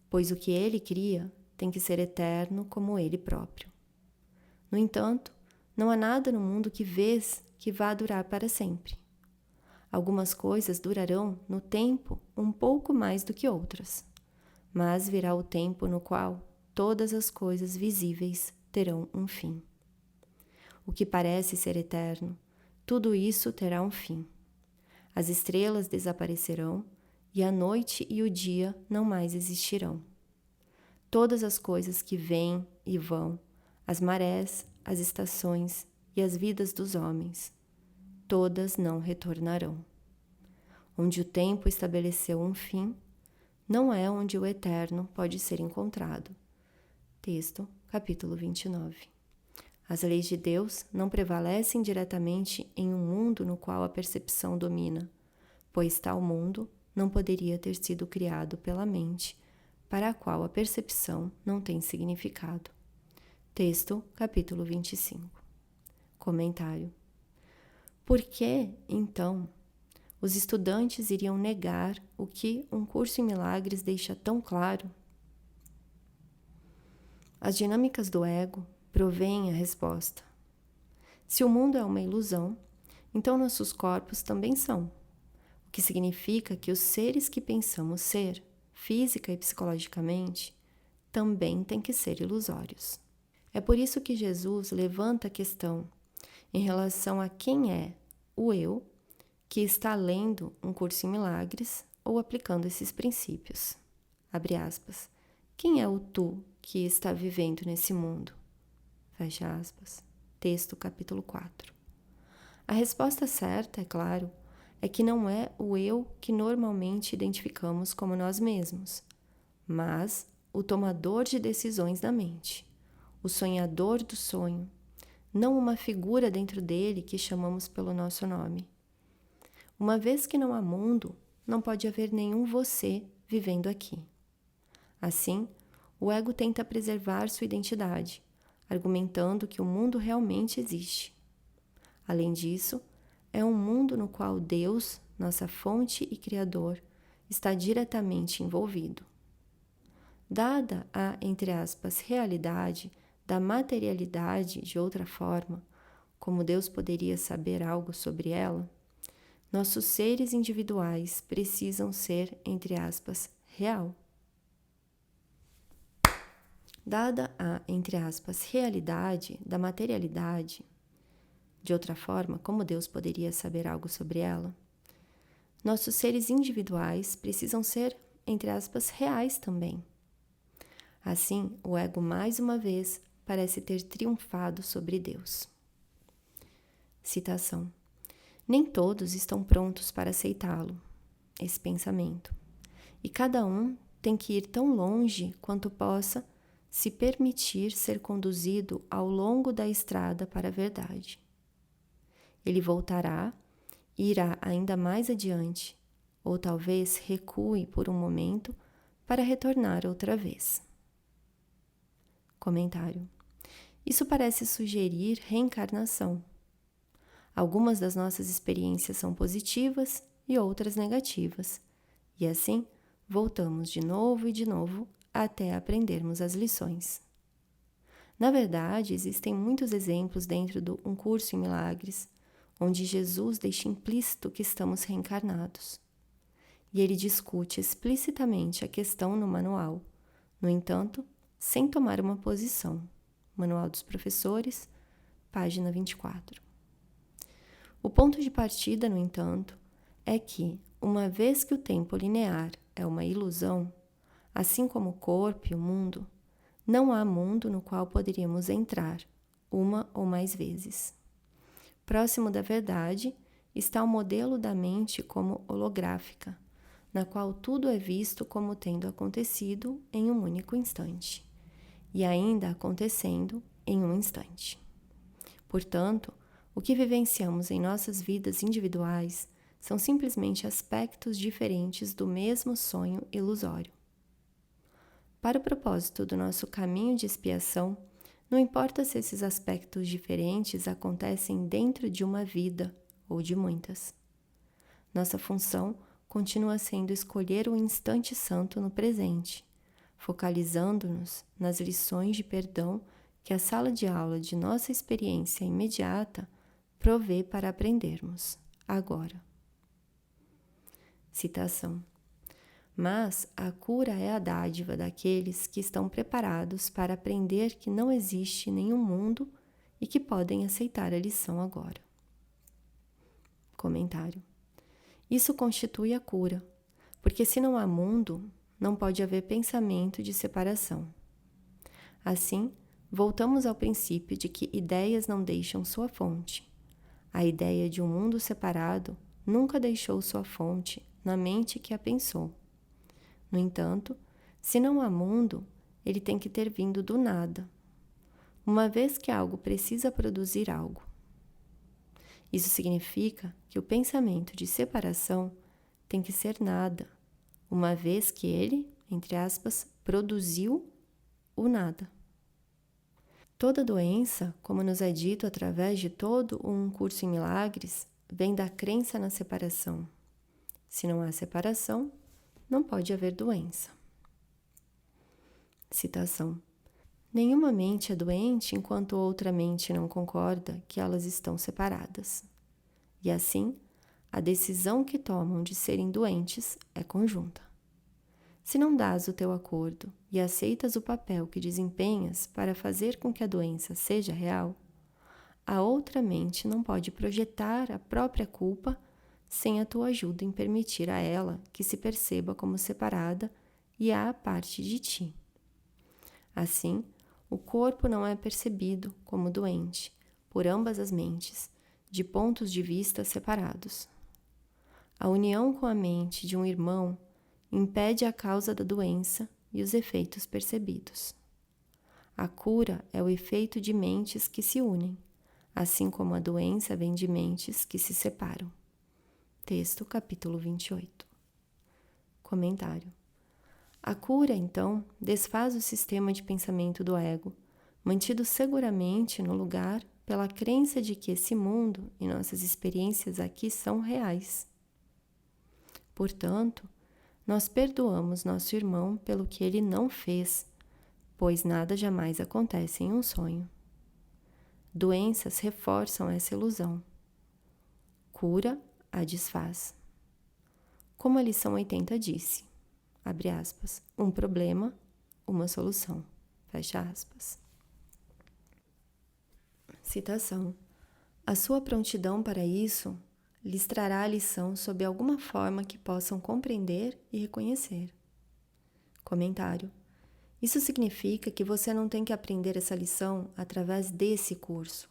pois o que ele cria tem que ser eterno como ele próprio. No entanto, não há nada no mundo que vês que vá durar para sempre. Algumas coisas durarão no tempo um pouco mais do que outras, mas virá o tempo no qual todas as coisas visíveis terão um fim. O que parece ser eterno, tudo isso terá um fim. As estrelas desaparecerão e a noite e o dia não mais existirão. Todas as coisas que vêm e vão, as marés, as estações e as vidas dos homens, todas não retornarão. Onde o tempo estabeleceu um fim, não é onde o eterno pode ser encontrado. Texto, capítulo 29. As leis de Deus não prevalecem diretamente em um mundo no qual a percepção domina, pois tal mundo não poderia ter sido criado pela mente, para a qual a percepção não tem significado. Texto, capítulo 25. Comentário. Por que, então, os estudantes iriam negar o que Um Curso em Milagres deixa tão claro? As dinâmicas do ego provém a resposta. Se o mundo é uma ilusão, então nossos corpos também são, o que significa que os seres que pensamos ser, física e psicologicamente, também têm que ser ilusórios. É por isso que Jesus levanta a questão em relação a quem é o eu que está lendo Um Curso em Milagres ou aplicando esses princípios. Abre aspas. Quem é o tu que está vivendo nesse mundo? Fecha aspas. Texto, capítulo 4. A resposta certa, é claro, é que não é o eu que normalmente identificamos como nós mesmos, mas o tomador de decisões da mente, o sonhador do sonho, não uma figura dentro dele que chamamos pelo nosso nome. Uma vez que não há mundo, não pode haver nenhum você vivendo aqui. Assim, o ego tenta preservar sua identidade, argumentando que o mundo realmente existe. Além disso, é um mundo no qual Deus, nossa fonte e Criador, está diretamente envolvido. Dada a, entre aspas, realidade da materialidade de outra forma, como Deus poderia saber algo sobre ela, nossos seres individuais precisam ser, entre aspas, real. Dada a, entre aspas, realidade da materialidade, de outra forma, como Deus poderia saber algo sobre ela, nossos seres individuais precisam ser, entre aspas, reais também. Assim, o ego mais uma vez parece ter triunfado sobre Deus. Citação. Nem todos estão prontos para aceitá-lo, esse pensamento, e cada um tem que ir tão longe quanto possa se permitir ser conduzido ao longo da estrada para a verdade. Ele voltará e irá ainda mais adiante, ou talvez recue por um momento para retornar outra vez. Comentário. Isso parece sugerir reencarnação. Algumas das nossas experiências são positivas e outras negativas, e assim voltamos de novo e de novo até aprendermos as lições. Na verdade, existem muitos exemplos dentro do Um Curso em Milagres, onde Jesus deixa implícito que estamos reencarnados. E ele discute explicitamente a questão no manual, no entanto, sem tomar uma posição. Manual dos Professores, página 24. O ponto de partida, no entanto, é que, uma vez que o tempo linear é uma ilusão, assim como o corpo e o mundo, não há mundo no qual poderíamos entrar, uma ou mais vezes. Próximo da verdade está o modelo da mente como holográfica, na qual tudo é visto como tendo acontecido em um único instante, e ainda acontecendo em um instante. Portanto, o que vivenciamos em nossas vidas individuais são simplesmente aspectos diferentes do mesmo sonho ilusório. Para o propósito do nosso caminho de expiação, não importa se esses aspectos diferentes acontecem dentro de uma vida ou de muitas. Nossa função continua sendo escolher o instante santo no presente, focalizando-nos nas lições de perdão que a sala de aula de nossa experiência imediata provê para aprendermos, agora. Citação. Mas a cura é a dádiva daqueles que estão preparados para aprender que não existe nenhum mundo e que podem aceitar a lição agora. Comentário. Isso constitui a cura, porque se não há mundo, não pode haver pensamento de separação. Assim, voltamos ao princípio de que ideias não deixam sua fonte. A ideia de um mundo separado nunca deixou sua fonte na mente que a pensou. No entanto, se não há mundo, ele tem que ter vindo do nada, uma vez que algo precisa produzir algo. Isso significa que o pensamento de separação tem que ser nada, uma vez que ele, entre aspas, produziu o nada. Toda doença, como nos é dito através de todo um curso em milagres, vem da crença na separação. Se não há separação, não pode haver doença. Citação. Nenhuma mente é doente enquanto outra mente não concorda que elas estão separadas. E assim, a decisão que tomam de serem doentes é conjunta. Se não dás o teu acordo e aceitas o papel que desempenhas para fazer com que a doença seja real, a outra mente não pode projetar a própria culpa sem a tua ajuda em permitir a ela que se perceba como separada e à parte de ti. Assim, o corpo não é percebido como doente por ambas as mentes, de pontos de vista separados. A união com a mente de um irmão impede a causa da doença e os efeitos percebidos. A cura é o efeito de mentes que se unem, assim como a doença vem de mentes que se separam. Texto, capítulo 28. Comentário. A cura, então, desfaz o sistema de pensamento do ego, mantido seguramente no lugar pela crença de que esse mundo e nossas experiências aqui são reais. Portanto, nós perdoamos nosso irmão pelo que ele não fez, pois nada jamais acontece em um sonho. Doenças reforçam essa ilusão. Cura a desfaz. Como a lição 80 disse, abre aspas, um problema, uma solução, fecha aspas. Citação. A sua prontidão para isso lhes trará a lição sob alguma forma que possam compreender e reconhecer. Comentário. Isso significa que você não tem que aprender essa lição através desse curso.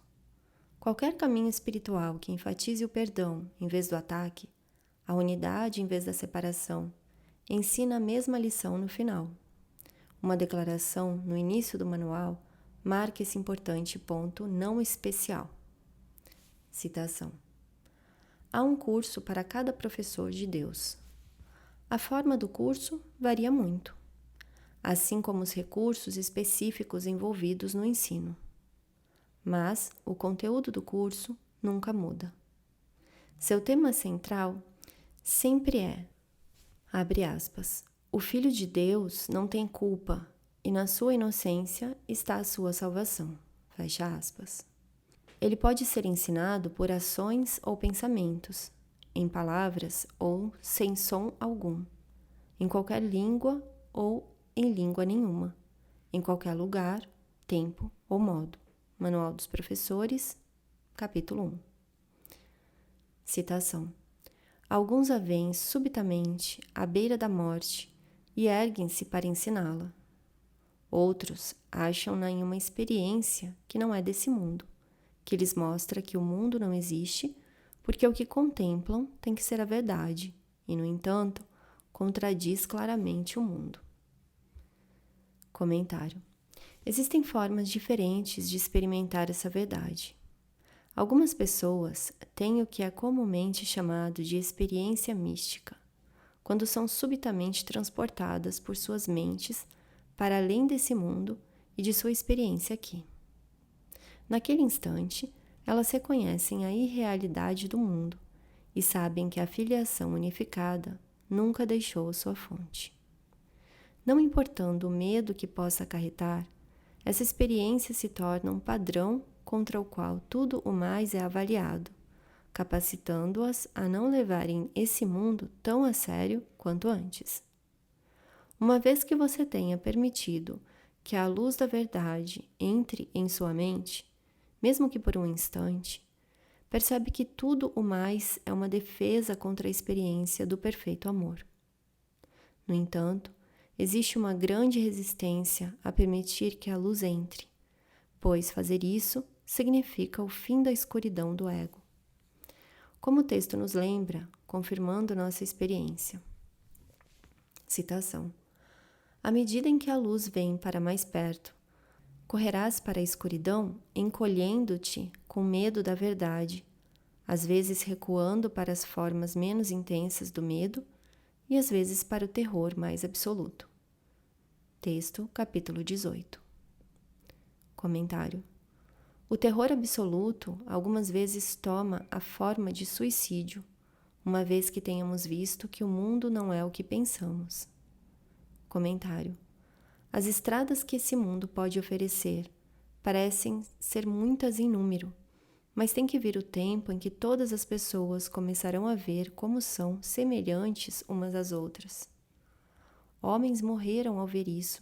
Qualquer caminho espiritual que enfatize o perdão em vez do ataque, a unidade em vez da separação, ensina a mesma lição no final. Uma declaração no início do manual marca esse importante ponto não especial. Citação. Há um curso para cada professor de Deus. A forma do curso varia muito, assim como os recursos específicos envolvidos no ensino. Mas o conteúdo do curso nunca muda. Seu tema central sempre é, abre aspas, o Filho de Deus não tem culpa e na sua inocência está a sua salvação, fecha aspas. Ele pode ser ensinado por ações ou pensamentos, em palavras ou sem som algum, em qualquer língua ou em língua nenhuma, em qualquer lugar, tempo ou modo. Manual dos Professores, capítulo 1. Citação. Alguns a veem subitamente à beira da morte e erguem-se para ensiná-la. Outros acham-na em uma experiência que não é desse mundo, que lhes mostra que o mundo não existe, porque o que contemplam tem que ser a verdade, e, no entanto, contradiz claramente o mundo. Comentário. Existem formas diferentes de experimentar essa verdade. Algumas pessoas têm o que é comumente chamado de experiência mística, quando são subitamente transportadas por suas mentes para além desse mundo e de sua experiência aqui. Naquele instante, elas reconhecem a irrealidade do mundo e sabem que a filiação unificada nunca deixou sua fonte. Não importando o medo que possa acarretar, essa experiência se torna um padrão contra o qual tudo o mais é avaliado, capacitando-as a não levarem esse mundo tão a sério quanto antes. Uma vez que você tenha permitido que a luz da verdade entre em sua mente, mesmo que por um instante, percebe que tudo o mais é uma defesa contra a experiência do perfeito amor. No entanto, existe uma grande resistência a permitir que a luz entre, pois fazer isso significa o fim da escuridão do ego. Como o texto nos lembra, confirmando nossa experiência. Citação. À medida em que a luz vem para mais perto, correrás para a escuridão encolhendo-te com medo da verdade, às vezes recuando para as formas menos intensas do medo e às vezes para o terror mais absoluto. Texto, capítulo 18. Comentário. O terror absoluto algumas vezes toma a forma de suicídio, uma vez que tenhamos visto que o mundo não é o que pensamos. Comentário. As estradas que esse mundo pode oferecer parecem ser muitas em número, mas tem que vir o tempo em que todas as pessoas começarão a ver como são semelhantes umas às outras. Homens morreram ao ver isso,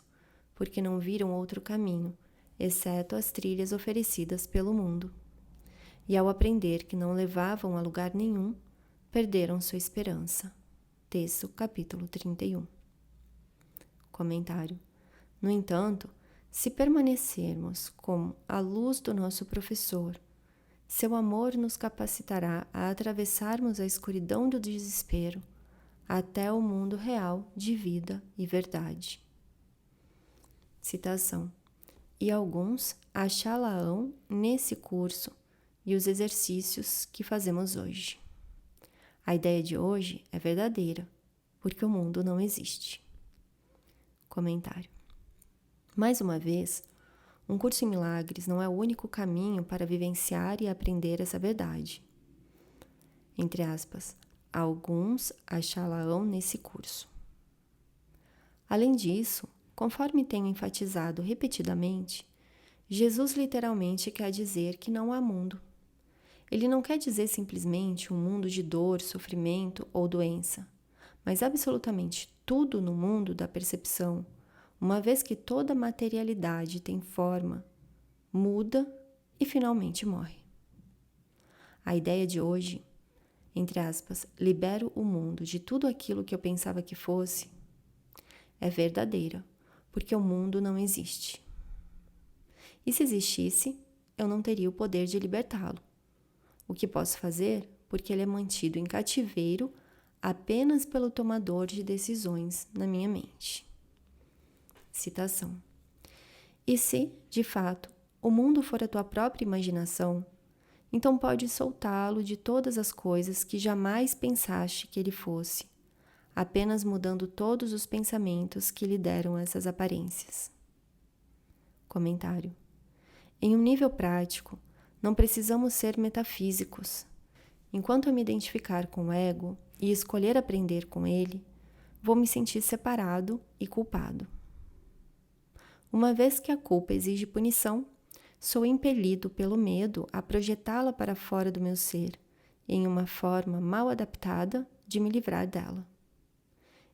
porque não viram outro caminho, exceto as trilhas oferecidas pelo mundo. E ao aprender que não levavam a lugar nenhum, perderam sua esperança. Texto, capítulo 31. Comentário. No entanto, se permanecermos como a luz do nosso professor, seu amor nos capacitará a atravessarmos a escuridão do desespero até o mundo real de vida e verdade. Citação. E alguns achá-la-ão nesse curso e os exercícios que fazemos hoje. A ideia de hoje é verdadeira, porque o mundo não existe. Comentário. Mais uma vez, um curso em milagres não é o único caminho para vivenciar e aprender essa verdade. Entre aspas, alguns achá-la-ão nesse curso. Além disso, conforme tenho enfatizado repetidamente, Jesus literalmente quer dizer que não há mundo. Ele não quer dizer simplesmente um mundo de dor, sofrimento ou doença, mas absolutamente tudo no mundo da percepção, uma vez que toda materialidade tem forma, muda e finalmente morre. A ideia de hoje, entre aspas, libero o mundo de tudo aquilo que eu pensava que fosse, é verdadeira, porque o mundo não existe. E se existisse, eu não teria o poder de libertá-lo. O que posso fazer, porque ele é mantido em cativeiro apenas pelo tomador de decisões na minha mente. Citação. E se, de fato, o mundo for a tua própria imaginação, então podes soltá-lo de todas as coisas que jamais pensaste que ele fosse, apenas mudando todos os pensamentos que lhe deram essas aparências. Comentário. Em um nível prático, não precisamos ser metafísicos. Enquanto eu me identificar com o ego e escolher aprender com ele, vou me sentir separado e culpado. Uma vez que a culpa exige punição, sou impelido pelo medo a projetá-la para fora do meu ser, em uma forma mal adaptada de me livrar dela.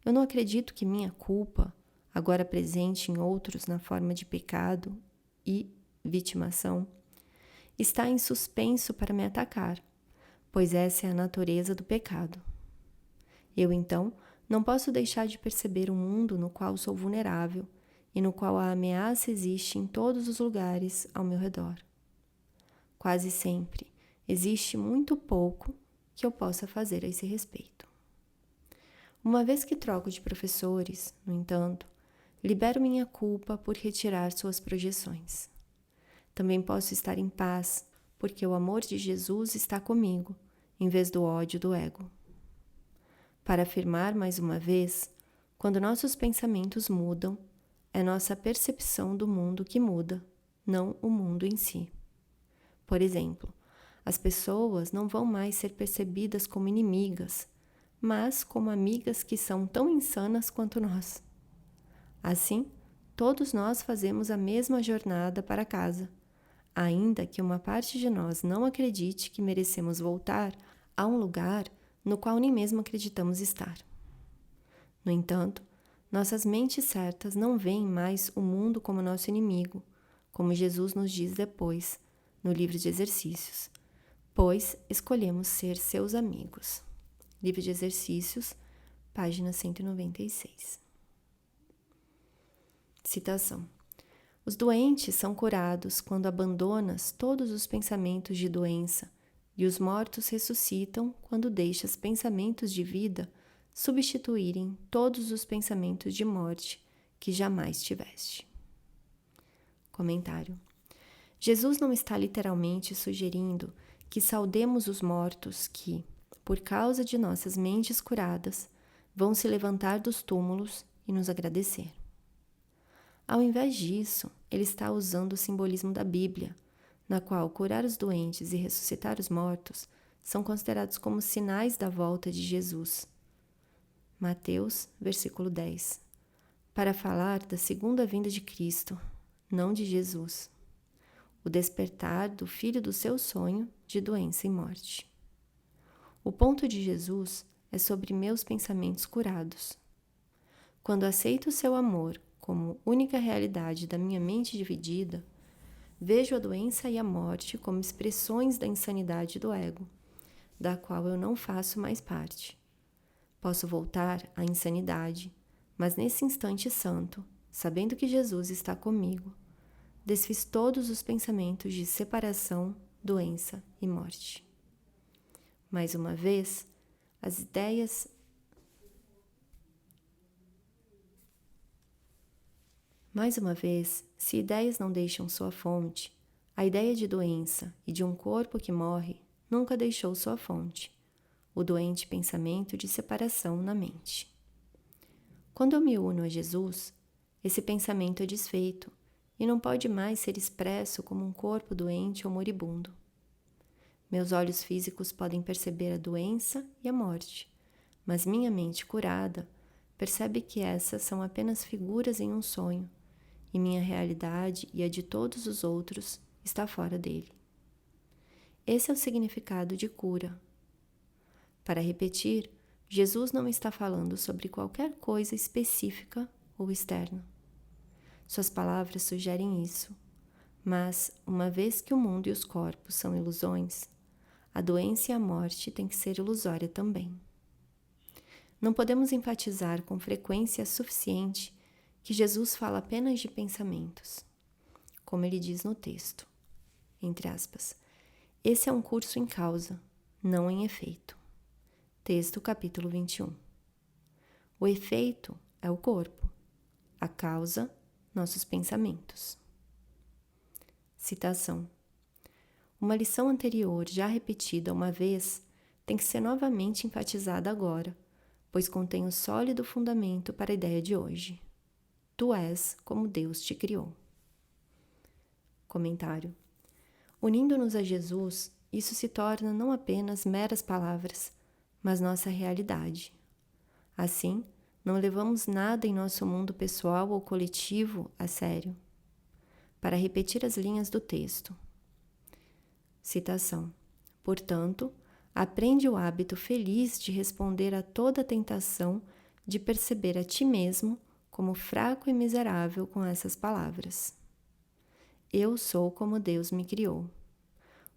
Eu não acredito que minha culpa, agora presente em outros na forma de pecado e vitimação, está em suspenso para me atacar, pois essa é a natureza do pecado. Eu, então, não posso deixar de perceber um mundo no qual sou vulnerável e no qual a ameaça existe em todos os lugares ao meu redor. Quase sempre existe muito pouco que eu possa fazer a esse respeito. Uma vez que troco de professores, no entanto, libero minha culpa por retirar suas projeções. Também posso estar em paz, porque o amor de Jesus está comigo, em vez do ódio do ego. Para afirmar mais uma vez, quando nossos pensamentos mudam, é nossa percepção do mundo que muda, não o mundo em si. Por exemplo, as pessoas não vão mais ser percebidas como inimigas, mas como amigas que são tão insanas quanto nós. Assim, todos nós fazemos a mesma jornada para casa, ainda que uma parte de nós não acredite que merecemos voltar a um lugar no qual nem mesmo acreditamos estar. No entanto, nossas mentes certas não veem mais o mundo como nosso inimigo, como Jesus nos diz depois, no livro de exercícios, pois escolhemos ser seus amigos. Livro de Exercícios, página 196. Citação. Os doentes são curados quando abandonas todos os pensamentos de doença, e os mortos ressuscitam quando deixas pensamentos de vida substituírem todos os pensamentos de morte que jamais tiveste. Comentário. Jesus não está literalmente sugerindo que saudemos os mortos que, por causa de nossas mentes curadas, vão se levantar dos túmulos e nos agradecer. Ao invés disso, ele está usando o simbolismo da Bíblia, na qual curar os doentes e ressuscitar os mortos são considerados como sinais da volta de Jesus. Mateus, versículo 10. Para falar da segunda vinda de Cristo, não de Jesus. O despertar do filho do seu sonho de doença e morte. O ponto de Jesus é sobre meus pensamentos curados. Quando aceito o seu amor como única realidade da minha mente dividida, vejo a doença e a morte como expressões da insanidade do ego, da qual eu não faço mais parte. Posso voltar à insanidade, mas nesse instante santo, sabendo que Jesus está comigo, desfiz todos os pensamentos de separação, doença e morte. Mais uma vez, se ideias não deixam sua fonte, a ideia de doença e de um corpo que morre nunca deixou sua fonte, o doente pensamento de separação na mente. Quando eu me uno a Jesus, esse pensamento é desfeito e não pode mais ser expresso como um corpo doente ou moribundo. Meus olhos físicos podem perceber a doença e a morte, mas minha mente curada percebe que essas são apenas figuras em um sonho, e minha realidade e a de todos os outros está fora dele. Esse é o significado de cura. Para repetir, Jesus não está falando sobre qualquer coisa específica ou externa. Suas palavras sugerem isso, mas, uma vez que o mundo e os corpos são ilusões, a doença e a morte têm que ser ilusória também. Não podemos enfatizar com frequência suficiente que Jesus fala apenas de pensamentos. Como ele diz no texto, entre aspas, esse é um curso em causa, não em efeito. Texto capítulo 21. O efeito é o corpo, a causa, nossos pensamentos. Citação. Uma lição anterior, já repetida uma vez, tem que ser novamente enfatizada agora, pois contém o sólido fundamento para a ideia de hoje. Tu és como Deus te criou. Comentário. Unindo-nos a Jesus, isso se torna não apenas meras palavras, mas nossa realidade. Assim, não levamos nada em nosso mundo pessoal ou coletivo a sério. Para repetir as linhas do texto. Citação. Portanto, aprende o hábito feliz de responder a toda tentação de perceber a ti mesmo como fraco e miserável com essas palavras. Eu sou como Deus me criou.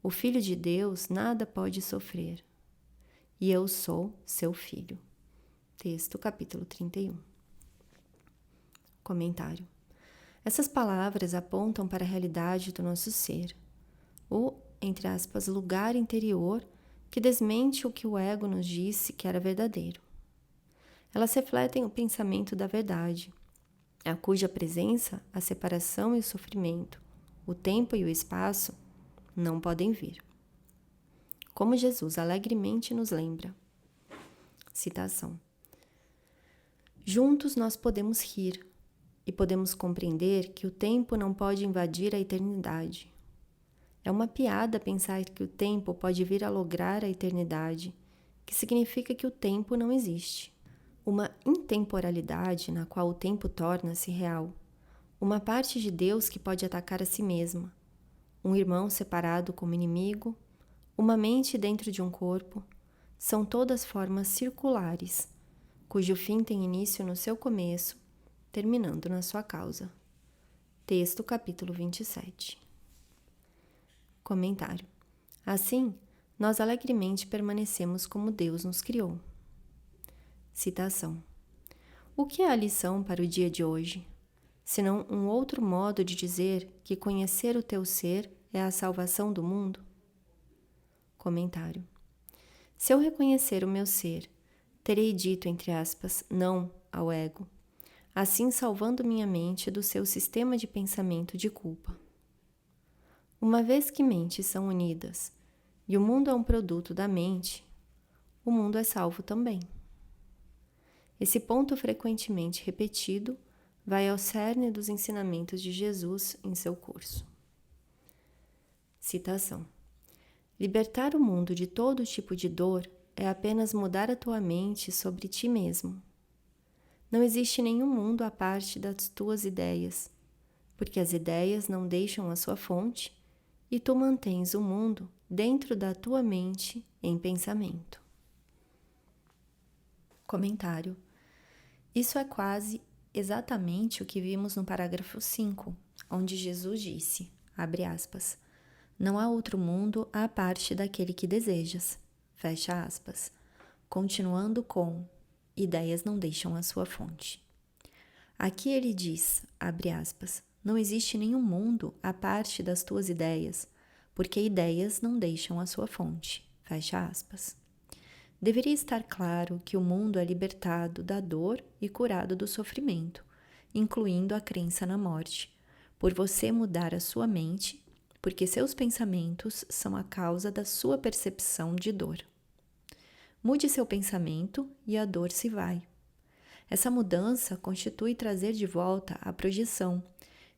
O Filho de Deus nada pode sofrer. E eu sou seu filho. Texto, capítulo 31. Comentário. Essas palavras apontam para a realidade do nosso ser, o, entre aspas, lugar interior que desmente o que o ego nos disse que era verdadeiro. Elas refletem o pensamento da verdade, a cuja presença a separação e o sofrimento, o tempo e o espaço não podem vir. Como Jesus alegremente nos lembra. Citação. Juntos nós podemos rir e podemos compreender que o tempo não pode invadir a eternidade. É uma piada pensar que o tempo pode vir a lograr a eternidade, que significa que o tempo não existe. Uma intemporalidade na qual o tempo torna-se real. Uma parte de Deus que pode atacar a si mesma. Um irmão separado como inimigo. Uma mente dentro de um corpo. São todas formas circulares, cujo fim tem início no seu começo, terminando na sua causa. Texto, capítulo 27. Comentário. Assim, nós alegremente permanecemos como Deus nos criou. Citação. O que é a lição para o dia de hoje? Senão um outro modo de dizer que conhecer o teu ser é a salvação do mundo? Comentário. Se eu reconhecer o meu ser, terei dito, entre aspas, não ao ego, assim salvando minha mente do seu sistema de pensamento de culpa. Uma vez que mentes são unidas e o mundo é um produto da mente, o mundo é salvo também. Esse ponto frequentemente repetido vai ao cerne dos ensinamentos de Jesus em seu curso. Citação. Libertar o mundo de todo tipo de dor é apenas mudar a tua mente sobre ti mesmo. Não existe nenhum mundo à parte das tuas ideias, porque as ideias não deixam a sua fonte e tu mantens o mundo dentro da tua mente em pensamento. Comentário. Isso é quase exatamente o que vimos no parágrafo 5, onde Jesus disse, abre aspas, não há outro mundo à parte daquele que desejas, fecha aspas, continuando com, ideias não deixam a sua fonte. Aqui ele diz, abre aspas, não existe nenhum mundo à parte das tuas ideias, porque ideias não deixam a sua fonte, fecha aspas. Deveria estar claro que o mundo é libertado da dor e curado do sofrimento, incluindo a crença na morte, por você mudar a sua mente, porque seus pensamentos são a causa da sua percepção de dor. Mude seu pensamento e a dor se vai. Essa mudança constitui trazer de volta a projeção,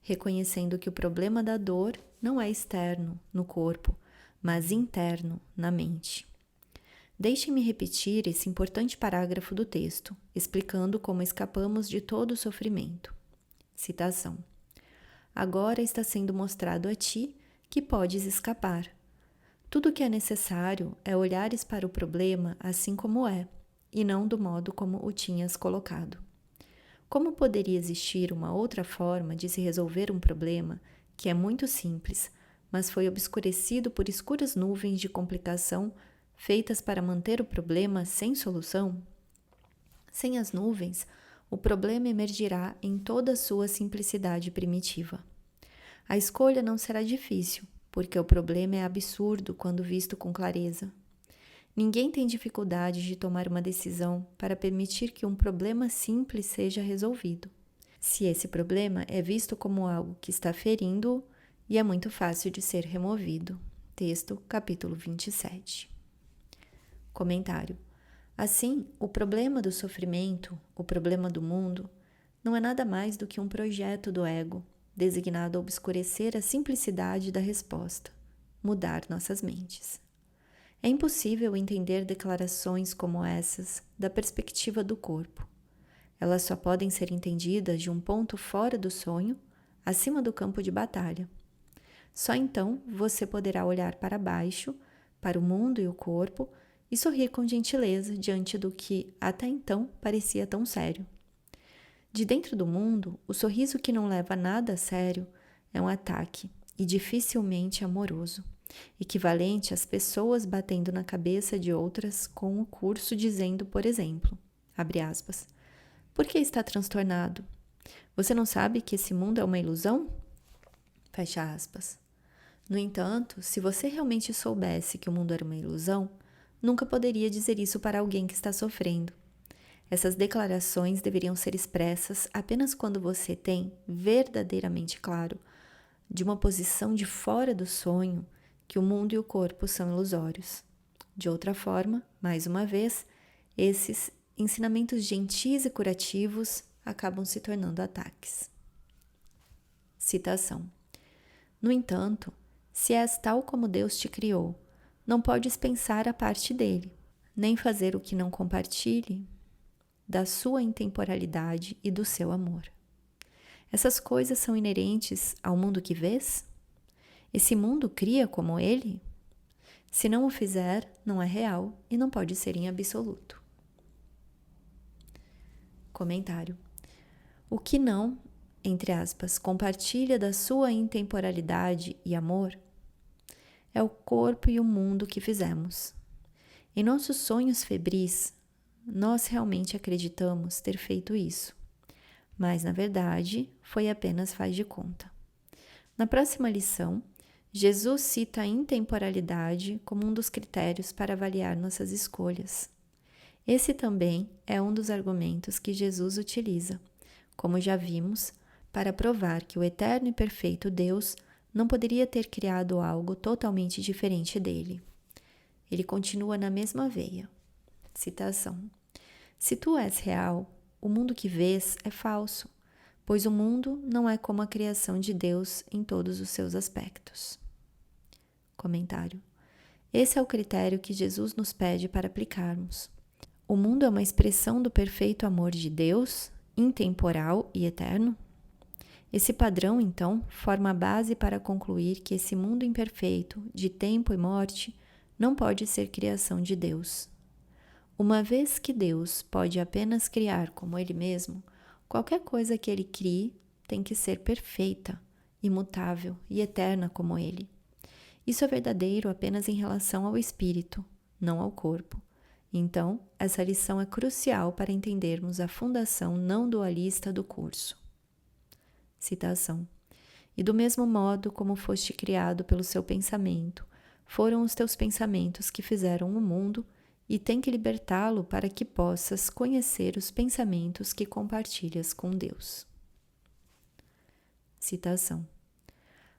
reconhecendo que o problema da dor não é externo, no corpo, mas interno, na mente. Deixe-me repetir esse importante parágrafo do texto, explicando como escapamos de todo o sofrimento. Citação. Agora está sendo mostrado a ti que podes escapar. Tudo o que é necessário é olhares para o problema assim como é, e não do modo como o tinhas colocado. Como poderia existir uma outra forma de se resolver um problema que é muito simples, mas foi obscurecido por escuras nuvens de complicação feitas para manter o problema sem solução? Sem as nuvens, o problema emergirá em toda a sua simplicidade primitiva. A escolha não será difícil, porque o problema é absurdo quando visto com clareza. Ninguém tem dificuldade de tomar uma decisão para permitir que um problema simples seja resolvido, se esse problema é visto como algo que está ferindo-o e é muito fácil de ser removido. Texto, capítulo 27. Comentário. Assim, o problema do sofrimento, o problema do mundo, não é nada mais do que um projeto do ego, designado a obscurecer a simplicidade da resposta, mudar nossas mentes. É impossível entender declarações como essas da perspectiva do corpo. Elas só podem ser entendidas de um ponto fora do sonho, acima do campo de batalha. Só então você poderá olhar para baixo, para o mundo e o corpo, e sorrir com gentileza diante do que até então parecia tão sério. De dentro do mundo, o sorriso que não leva nada a sério é um ataque e dificilmente amoroso, equivalente às pessoas batendo na cabeça de outras com o curso dizendo, por exemplo, abre aspas, por que está transtornado? Você não sabe que esse mundo é uma ilusão? Fecha aspas. No entanto, se você realmente soubesse que o mundo era uma ilusão, nunca poderia dizer isso para alguém que está sofrendo. Essas declarações deveriam ser expressas apenas quando você tem verdadeiramente claro, de uma posição de fora do sonho, que o mundo e o corpo são ilusórios. De outra forma, mais uma vez, esses ensinamentos gentis e curativos acabam se tornando ataques. Citação. No entanto, se és tal como Deus te criou, não podes pensar a parte dele, nem fazer o que não compartilhe da sua intemporalidade e do seu amor. Essas coisas são inerentes ao mundo que vês? Esse mundo cria como ele? Se não o fizer, não é real e não pode ser em absoluto. Comentário. O que não, entre aspas, compartilha da sua intemporalidade e amor é o corpo e o mundo que fizemos. Em nossos sonhos febris, nós realmente acreditamos ter feito isso, mas na verdade foi apenas faz de conta. Na próxima lição, Jesus cita a intemporalidade como um dos critérios para avaliar nossas escolhas. Esse também é um dos argumentos que Jesus utiliza, como já vimos, para provar que o eterno e perfeito Deus não poderia ter criado algo totalmente diferente dele. Ele continua na mesma veia. Citação. Se tu és real, o mundo que vês é falso, pois o mundo não é como a criação de Deus em todos os seus aspectos. Comentário. Esse é o critério que Jesus nos pede para aplicarmos. O mundo é uma expressão do perfeito amor de Deus, intemporal e eterno? Esse padrão, então, forma a base para concluir que esse mundo imperfeito, de tempo e morte, não pode ser criação de Deus. Uma vez que Deus pode apenas criar como Ele mesmo, qualquer coisa que Ele crie tem que ser perfeita, imutável e eterna como Ele. Isso é verdadeiro apenas em relação ao espírito, não ao corpo. Então, essa lição é crucial para entendermos a fundação não dualista do curso. Citação. E do mesmo modo como foste criado pelo seu pensamento, foram os teus pensamentos que fizeram o mundo e tem que libertá-lo para que possas conhecer os pensamentos que compartilhas com Deus. Citação.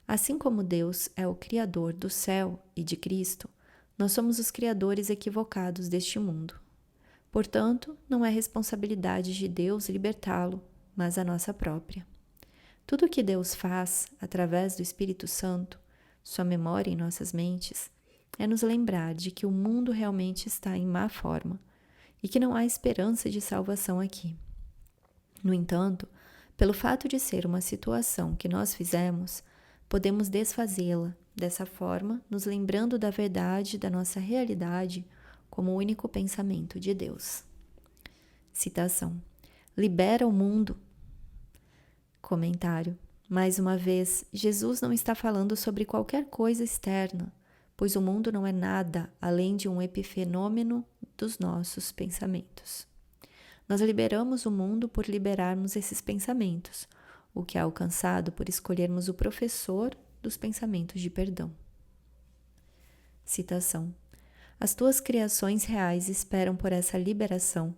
Assim como Deus é o Criador do céu e de Cristo, nós somos os criadores equivocados deste mundo. Portanto, não é responsabilidade de Deus libertá-lo, mas a nossa própria. Tudo o que Deus faz, através do Espírito Santo, sua memória em nossas mentes, é nos lembrar de que o mundo realmente está em má forma e que não há esperança de salvação aqui. No entanto, pelo fato de ser uma situação que nós fizemos, podemos desfazê-la, dessa forma, nos lembrando da verdade da nossa realidade como o único pensamento de Deus. Citação. Libera o mundo. Comentário. Mais uma vez, Jesus não está falando sobre qualquer coisa externa, pois o mundo não é nada além de um epifenômeno dos nossos pensamentos. Nós liberamos o mundo por liberarmos esses pensamentos, o que é alcançado por escolhermos o professor dos pensamentos de perdão. Citação. As tuas criações reais esperam por essa liberação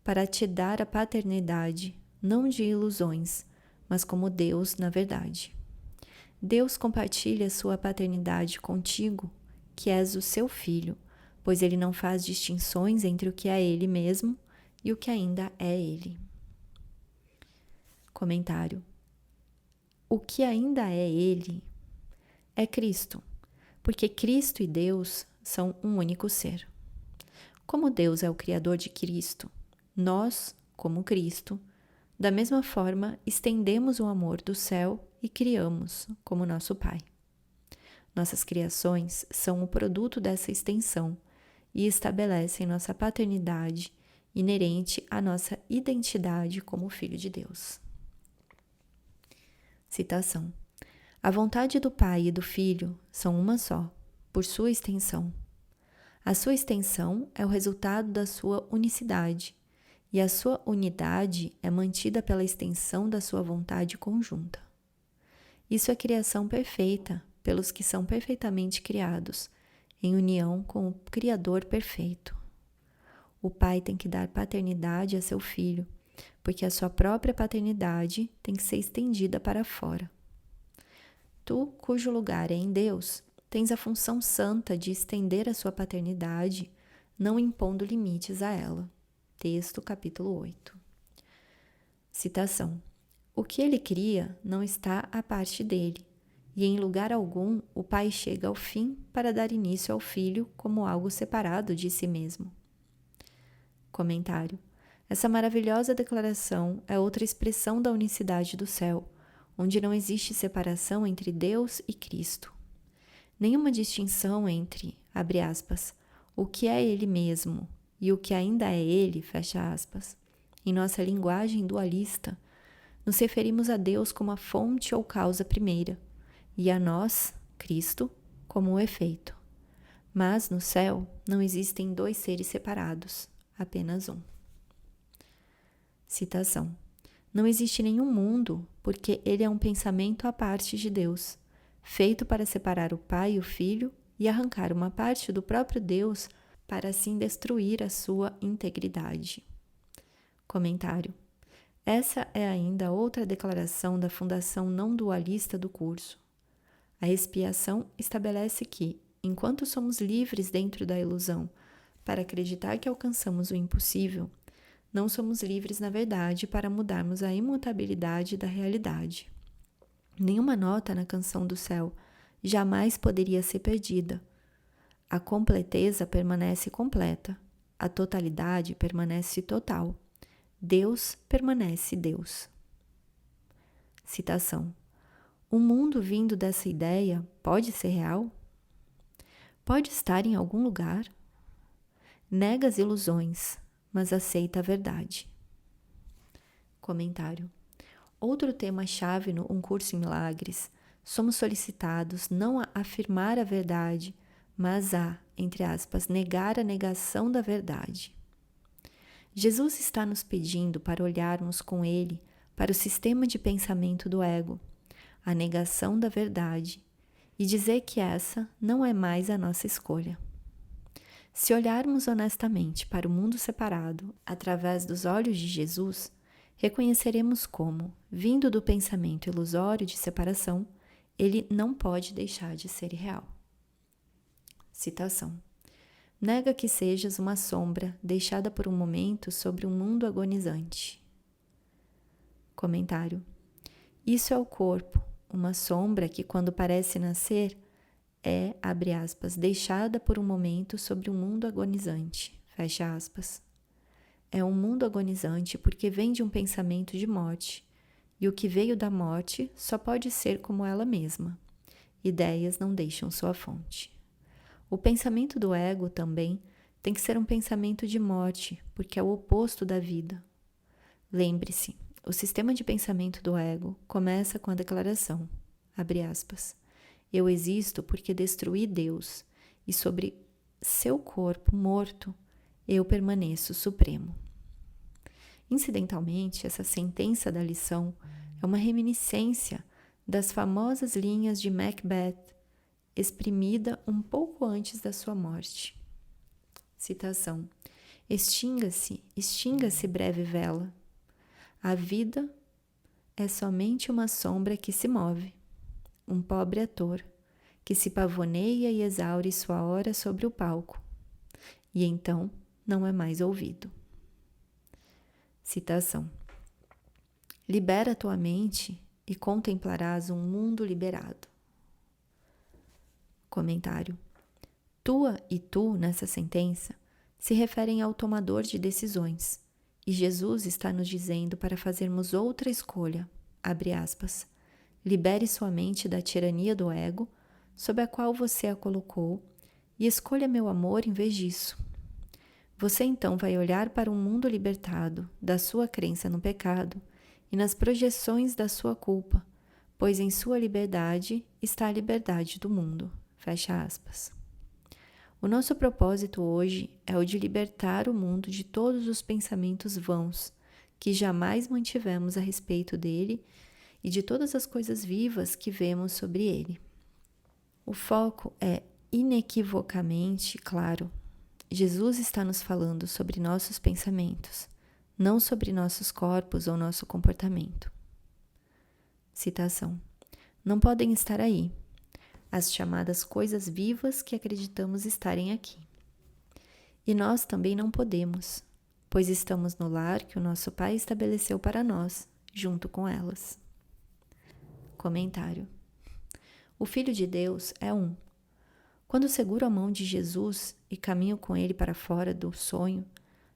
para te dar a paternidade, não de ilusões, mas como Deus na verdade. Deus compartilha sua paternidade contigo, que és o seu filho, pois ele não faz distinções entre o que é ele mesmo e o que ainda é ele. Comentário. O que ainda é ele é Cristo, porque Cristo e Deus são um único ser. Como Deus é o Criador de Cristo, nós, como Cristo, da mesma forma estendemos o amor do céu e criamos como nosso Pai. Nossas criações são o produto dessa extensão e estabelecem nossa paternidade inerente à nossa identidade como Filho de Deus. Citação. A vontade do Pai e do Filho são uma só, por sua extensão. A sua extensão é o resultado da sua unicidade, e a sua unidade é mantida pela extensão da sua vontade conjunta. Isso é criação perfeita pelos que são perfeitamente criados, em união com o Criador perfeito. O pai tem que dar paternidade a seu filho, porque a sua própria paternidade tem que ser estendida para fora. Tu, cujo lugar é em Deus, tens a função santa de estender a sua paternidade, não impondo limites a ela. Texto, capítulo 8. Citação. O que ele cria não está à parte dele, e em lugar algum o pai chega ao fim para dar início ao filho como algo separado de si mesmo. Comentário. Essa maravilhosa declaração é outra expressão da unicidade do céu, onde não existe separação entre Deus e Cristo. Nenhuma distinção entre, abre aspas, o que é ele mesmo e o que ainda é ele, fecha aspas. Em nossa linguagem dualista, nos referimos a Deus como a fonte ou causa primeira, e a nós, Cristo, como o efeito. Mas no céu não existem dois seres separados, apenas um. Citação. Não existe nenhum mundo, porque ele é um pensamento à parte de Deus, feito para separar o Pai e o Filho e arrancar uma parte do próprio Deus para assim destruir a sua integridade. Comentário. Essa é ainda outra declaração da fundação não dualista do curso. A expiação estabelece que, enquanto somos livres dentro da ilusão para acreditar que alcançamos o impossível, não somos livres na verdade para mudarmos a imutabilidade da realidade. Nenhuma nota na canção do céu jamais poderia ser perdida. A completeza permanece completa, a totalidade permanece total. Deus permanece Deus. Citação. Um mundo vindo dessa ideia pode ser real? Pode estar em algum lugar? Nega as ilusões, mas aceita a verdade. Comentário. Outro tema-chave no Um Curso em Milagres, somos solicitados não a afirmar a verdade, mas a, entre aspas, negar a negação da verdade. Jesus está nos pedindo para olharmos com ele para o sistema de pensamento do ego, a negação da verdade, e dizer que essa não é mais a nossa escolha. Se olharmos honestamente para o mundo separado através dos olhos de Jesus, reconheceremos como, vindo do pensamento ilusório de separação, ele não pode deixar de ser real. Citação. Nega que sejas uma sombra deixada por um momento sobre um mundo agonizante. Comentário. Isso é o corpo, uma sombra que, quando parece nascer, é, abre aspas, deixada por um momento sobre um mundo agonizante, fecha aspas. É um mundo agonizante porque vem de um pensamento de morte, e o que veio da morte só pode ser como ela mesma. Ideias não deixam sua fonte. O pensamento do ego também tem que ser um pensamento de morte, porque é o oposto da vida. Lembre-se, o sistema de pensamento do ego começa com a declaração, abre aspas, eu existo porque destruí Deus, e sobre seu corpo morto eu permaneço supremo. Incidentalmente, essa sentença da lição é uma reminiscência das famosas linhas de Macbeth, exprimida um pouco antes da sua morte. Citação. Extinga-se breve vela. A vida é somente uma sombra que se move. Um pobre ator que se pavoneia e exaure sua hora sobre o palco. E então não é mais ouvido. Citação. Libera tua mente e contemplarás um mundo liberado. Comentário. Tua e tu, nessa sentença, se referem ao tomador de decisões, e Jesus está nos dizendo para fazermos outra escolha, abre aspas, libere sua mente da tirania do ego, sob a qual você a colocou, e escolha meu amor em vez disso. Você então vai olhar para um mundo libertado da sua crença no pecado e nas projeções da sua culpa, pois em sua liberdade está a liberdade do mundo. Fecha aspas. O nosso propósito hoje é o de libertar o mundo de todos os pensamentos vãos que jamais mantivemos a respeito dele e de todas as coisas vivas que vemos sobre ele. O foco é inequivocamente claro. Jesus está nos falando sobre nossos pensamentos, não sobre nossos corpos ou nosso comportamento. Citação: não podem estar aí, as chamadas coisas vivas que acreditamos estarem aqui. E nós também não podemos, pois estamos no lar que o nosso Pai estabeleceu para nós, junto com elas. Comentário: o Filho de Deus é um. Quando seguro a mão de Jesus e caminho com ele para fora do sonho,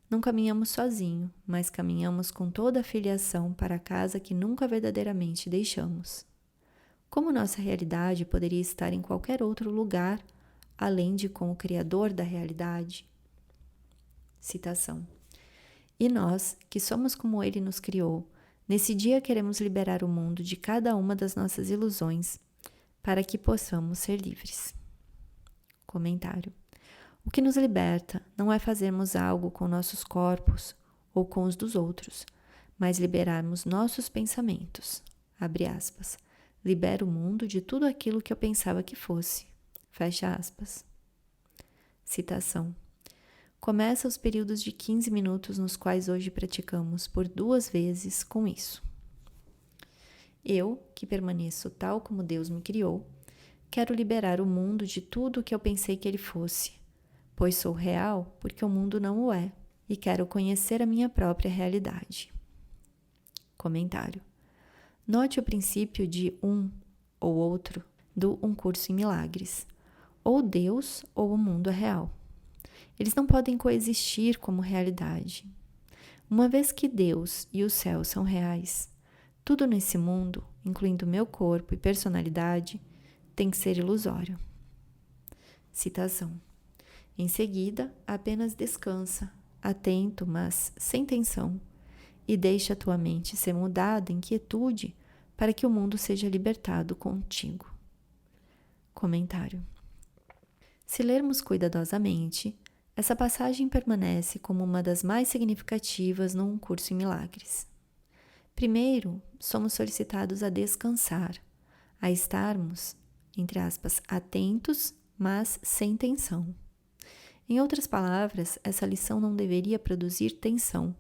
não caminhamos sozinho, mas caminhamos com toda a filiação para a casa que nunca verdadeiramente deixamos. Como nossa realidade poderia estar em qualquer outro lugar, além de com o Criador da realidade? Citação: e nós, que somos como Ele nos criou, nesse dia queremos liberar o mundo de cada uma das nossas ilusões, para que possamos ser livres. Comentário: o que nos liberta não é fazermos algo com nossos corpos ou com os dos outros, mas liberarmos nossos pensamentos. Abre aspas. Libera o mundo de tudo aquilo que eu pensava que fosse. Fecha aspas. Citação: começa os períodos de 15 minutos nos quais hoje praticamos por 2 vezes com isso. Eu, que permaneço tal como Deus me criou, quero liberar o mundo de tudo o que eu pensei que ele fosse, pois sou real porque o mundo não o é, e quero conhecer a minha própria realidade. Comentário: note o princípio de um ou outro do Um Curso em Milagres. Ou Deus ou o mundo é real. Eles não podem coexistir como realidade. Uma vez que Deus e o céu são reais, tudo nesse mundo, incluindo meu corpo e personalidade, tem que ser ilusório. Citação: em seguida, apenas descansa, atento, mas sem tensão, e deixa a tua mente ser mudada em quietude para que o mundo seja libertado contigo. Comentário: se lermos cuidadosamente, essa passagem permanece como uma das mais significativas num curso em milagres. Primeiro, somos solicitados a descansar, a estarmos, entre aspas, atentos, mas sem tensão. Em outras palavras, essa lição não deveria produzir tensão,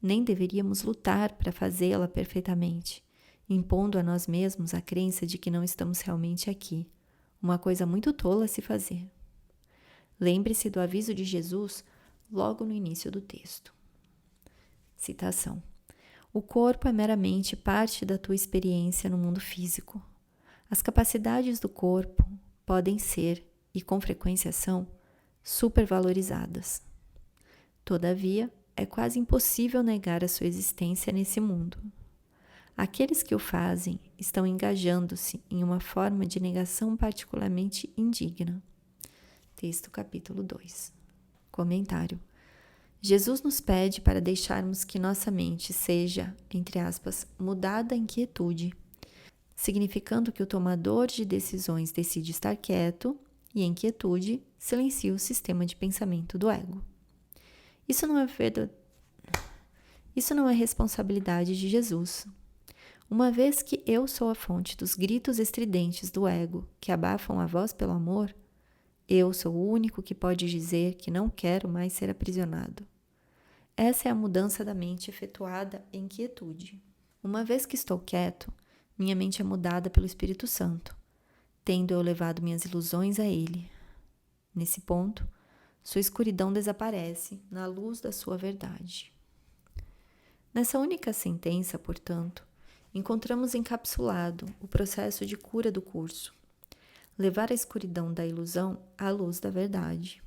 nem deveríamos lutar para fazê-la perfeitamente, impondo a nós mesmos a crença de que não estamos realmente aqui, uma coisa muito tola a se fazer. Lembre-se do aviso de Jesus logo no início do texto. Citação: o corpo é meramente parte da tua experiência no mundo físico. As capacidades do corpo podem ser, e com frequência são, supervalorizadas. Todavia, é quase impossível negar a sua existência nesse mundo. Aqueles que o fazem estão engajando-se em uma forma de negação particularmente indigna. Texto capítulo 2. Comentário: Jesus nos pede para deixarmos que nossa mente seja, entre aspas, mudada em quietude, significando que o tomador de decisões decide estar quieto e, em quietude, silencia o sistema de pensamento do ego. Isso não é responsabilidade de Jesus. Uma vez que eu sou a fonte dos gritos estridentes do ego que abafam a voz pelo amor, eu sou o único que pode dizer que não quero mais ser aprisionado. Essa é a mudança da mente efetuada em quietude. Uma vez que estou quieto, minha mente é mudada pelo Espírito Santo, tendo eu levado minhas ilusões a ele. Nesse ponto, sua escuridão desaparece na luz da sua verdade. Nessa única sentença, portanto, encontramos encapsulado o processo de cura do curso. Levar a escuridão da ilusão à luz da verdade.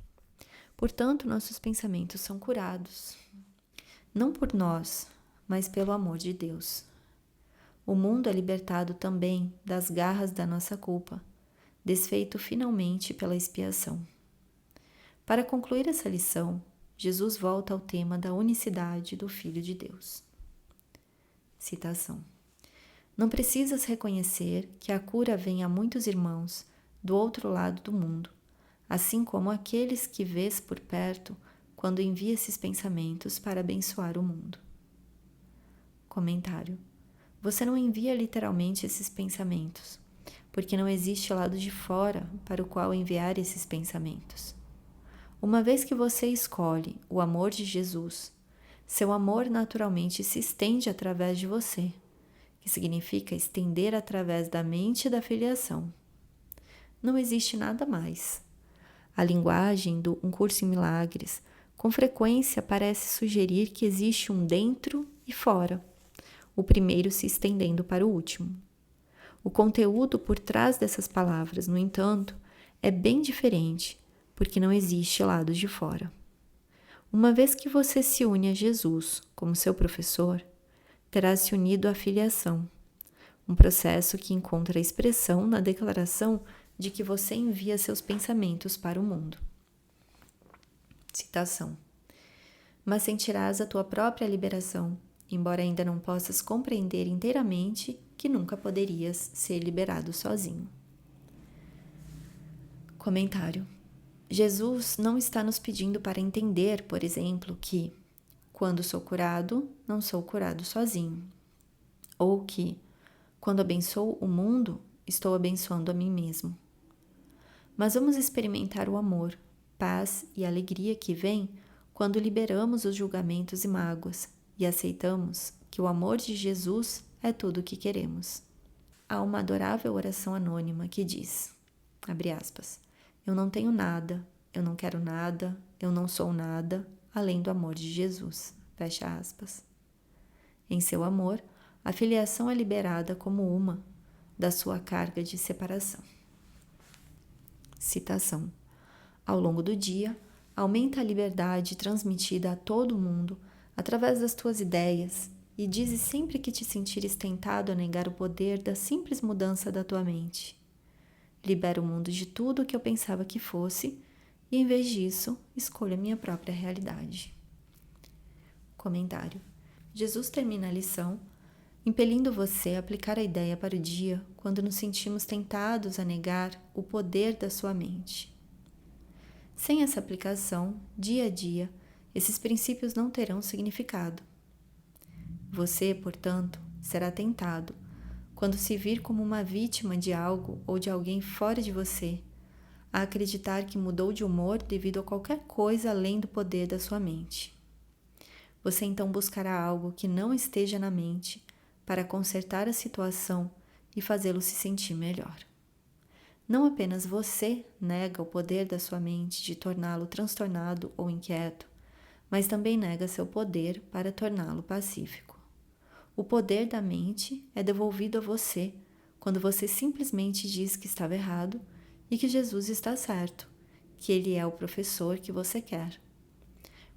Portanto, nossos pensamentos são curados. Não por nós, mas pelo amor de Deus. O mundo é libertado também das garras da nossa culpa, desfeito finalmente pela expiação. Para concluir essa lição, Jesus volta ao tema da unicidade do Filho de Deus. Citação: não precisas reconhecer que a cura vem a muitos irmãos do outro lado do mundo, assim como aqueles que vês por perto quando envia esses pensamentos para abençoar o mundo. Comentário. Você não envia literalmente esses pensamentos, porque não existe lado de fora para o qual enviar esses pensamentos. Uma vez que você escolhe o amor de Jesus, seu amor naturalmente se estende através de você, que significa estender através da mente da filiação. Não existe nada mais. A linguagem do Um Curso em Milagres com frequência parece sugerir que existe um dentro e fora, o primeiro se estendendo para o último. O conteúdo por trás dessas palavras, no entanto, é bem diferente, porque não existe lado de fora. Uma vez que você se une a Jesus como seu professor, terá se unido à filiação, um processo que encontra expressão na declaração de que você envia seus pensamentos para o mundo. Citação. Mas sentirás a tua própria liberação, embora ainda não possas compreender inteiramente que nunca poderias ser liberado sozinho. Comentário. Jesus não está nos pedindo para entender, por exemplo, que quando sou curado, não sou curado sozinho. Ou que, quando abençoo o mundo, estou abençoando a mim mesmo. Mas vamos experimentar o amor, paz e alegria que vem quando liberamos os julgamentos e mágoas e aceitamos que o amor de Jesus é tudo o que queremos. Há uma adorável oração anônima que diz, abre aspas, eu não tenho nada, eu não quero nada, eu não sou nada, além do amor de Jesus, fecha aspas. Em seu amor, a filiação é liberada como uma da sua carga de separação. Citação. Ao longo do dia, aumenta a liberdade transmitida a todo mundo através das tuas ideias e dize sempre que te sentires tentado a negar o poder da simples mudança da tua mente. Libero o mundo de tudo o que eu pensava que fosse e, em vez disso, escolho a minha própria realidade. Comentário. Jesus termina a lição impelindo você a aplicar a ideia para o dia quando nos sentimos tentados a negar o poder da sua mente. Sem essa aplicação, dia a dia, esses princípios não terão significado. Você, portanto, será tentado, quando se vir como uma vítima de algo ou de alguém fora de você, a acreditar que mudou de humor devido a qualquer coisa além do poder da sua mente. Você então buscará algo que não esteja na mente para consertar a situação e fazê-lo se sentir melhor. Não apenas você nega o poder da sua mente de torná-lo transtornado ou inquieto, mas também nega seu poder para torná-lo pacífico. O poder da mente é devolvido a você quando você simplesmente diz que estava errado e que Jesus está certo, que Ele é o professor que você quer.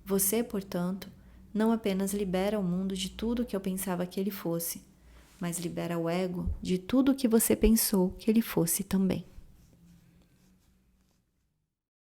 Você, portanto, não apenas libera o mundo de tudo que eu pensava que ele fosse, mas libera o ego de tudo que você pensou que ele fosse também.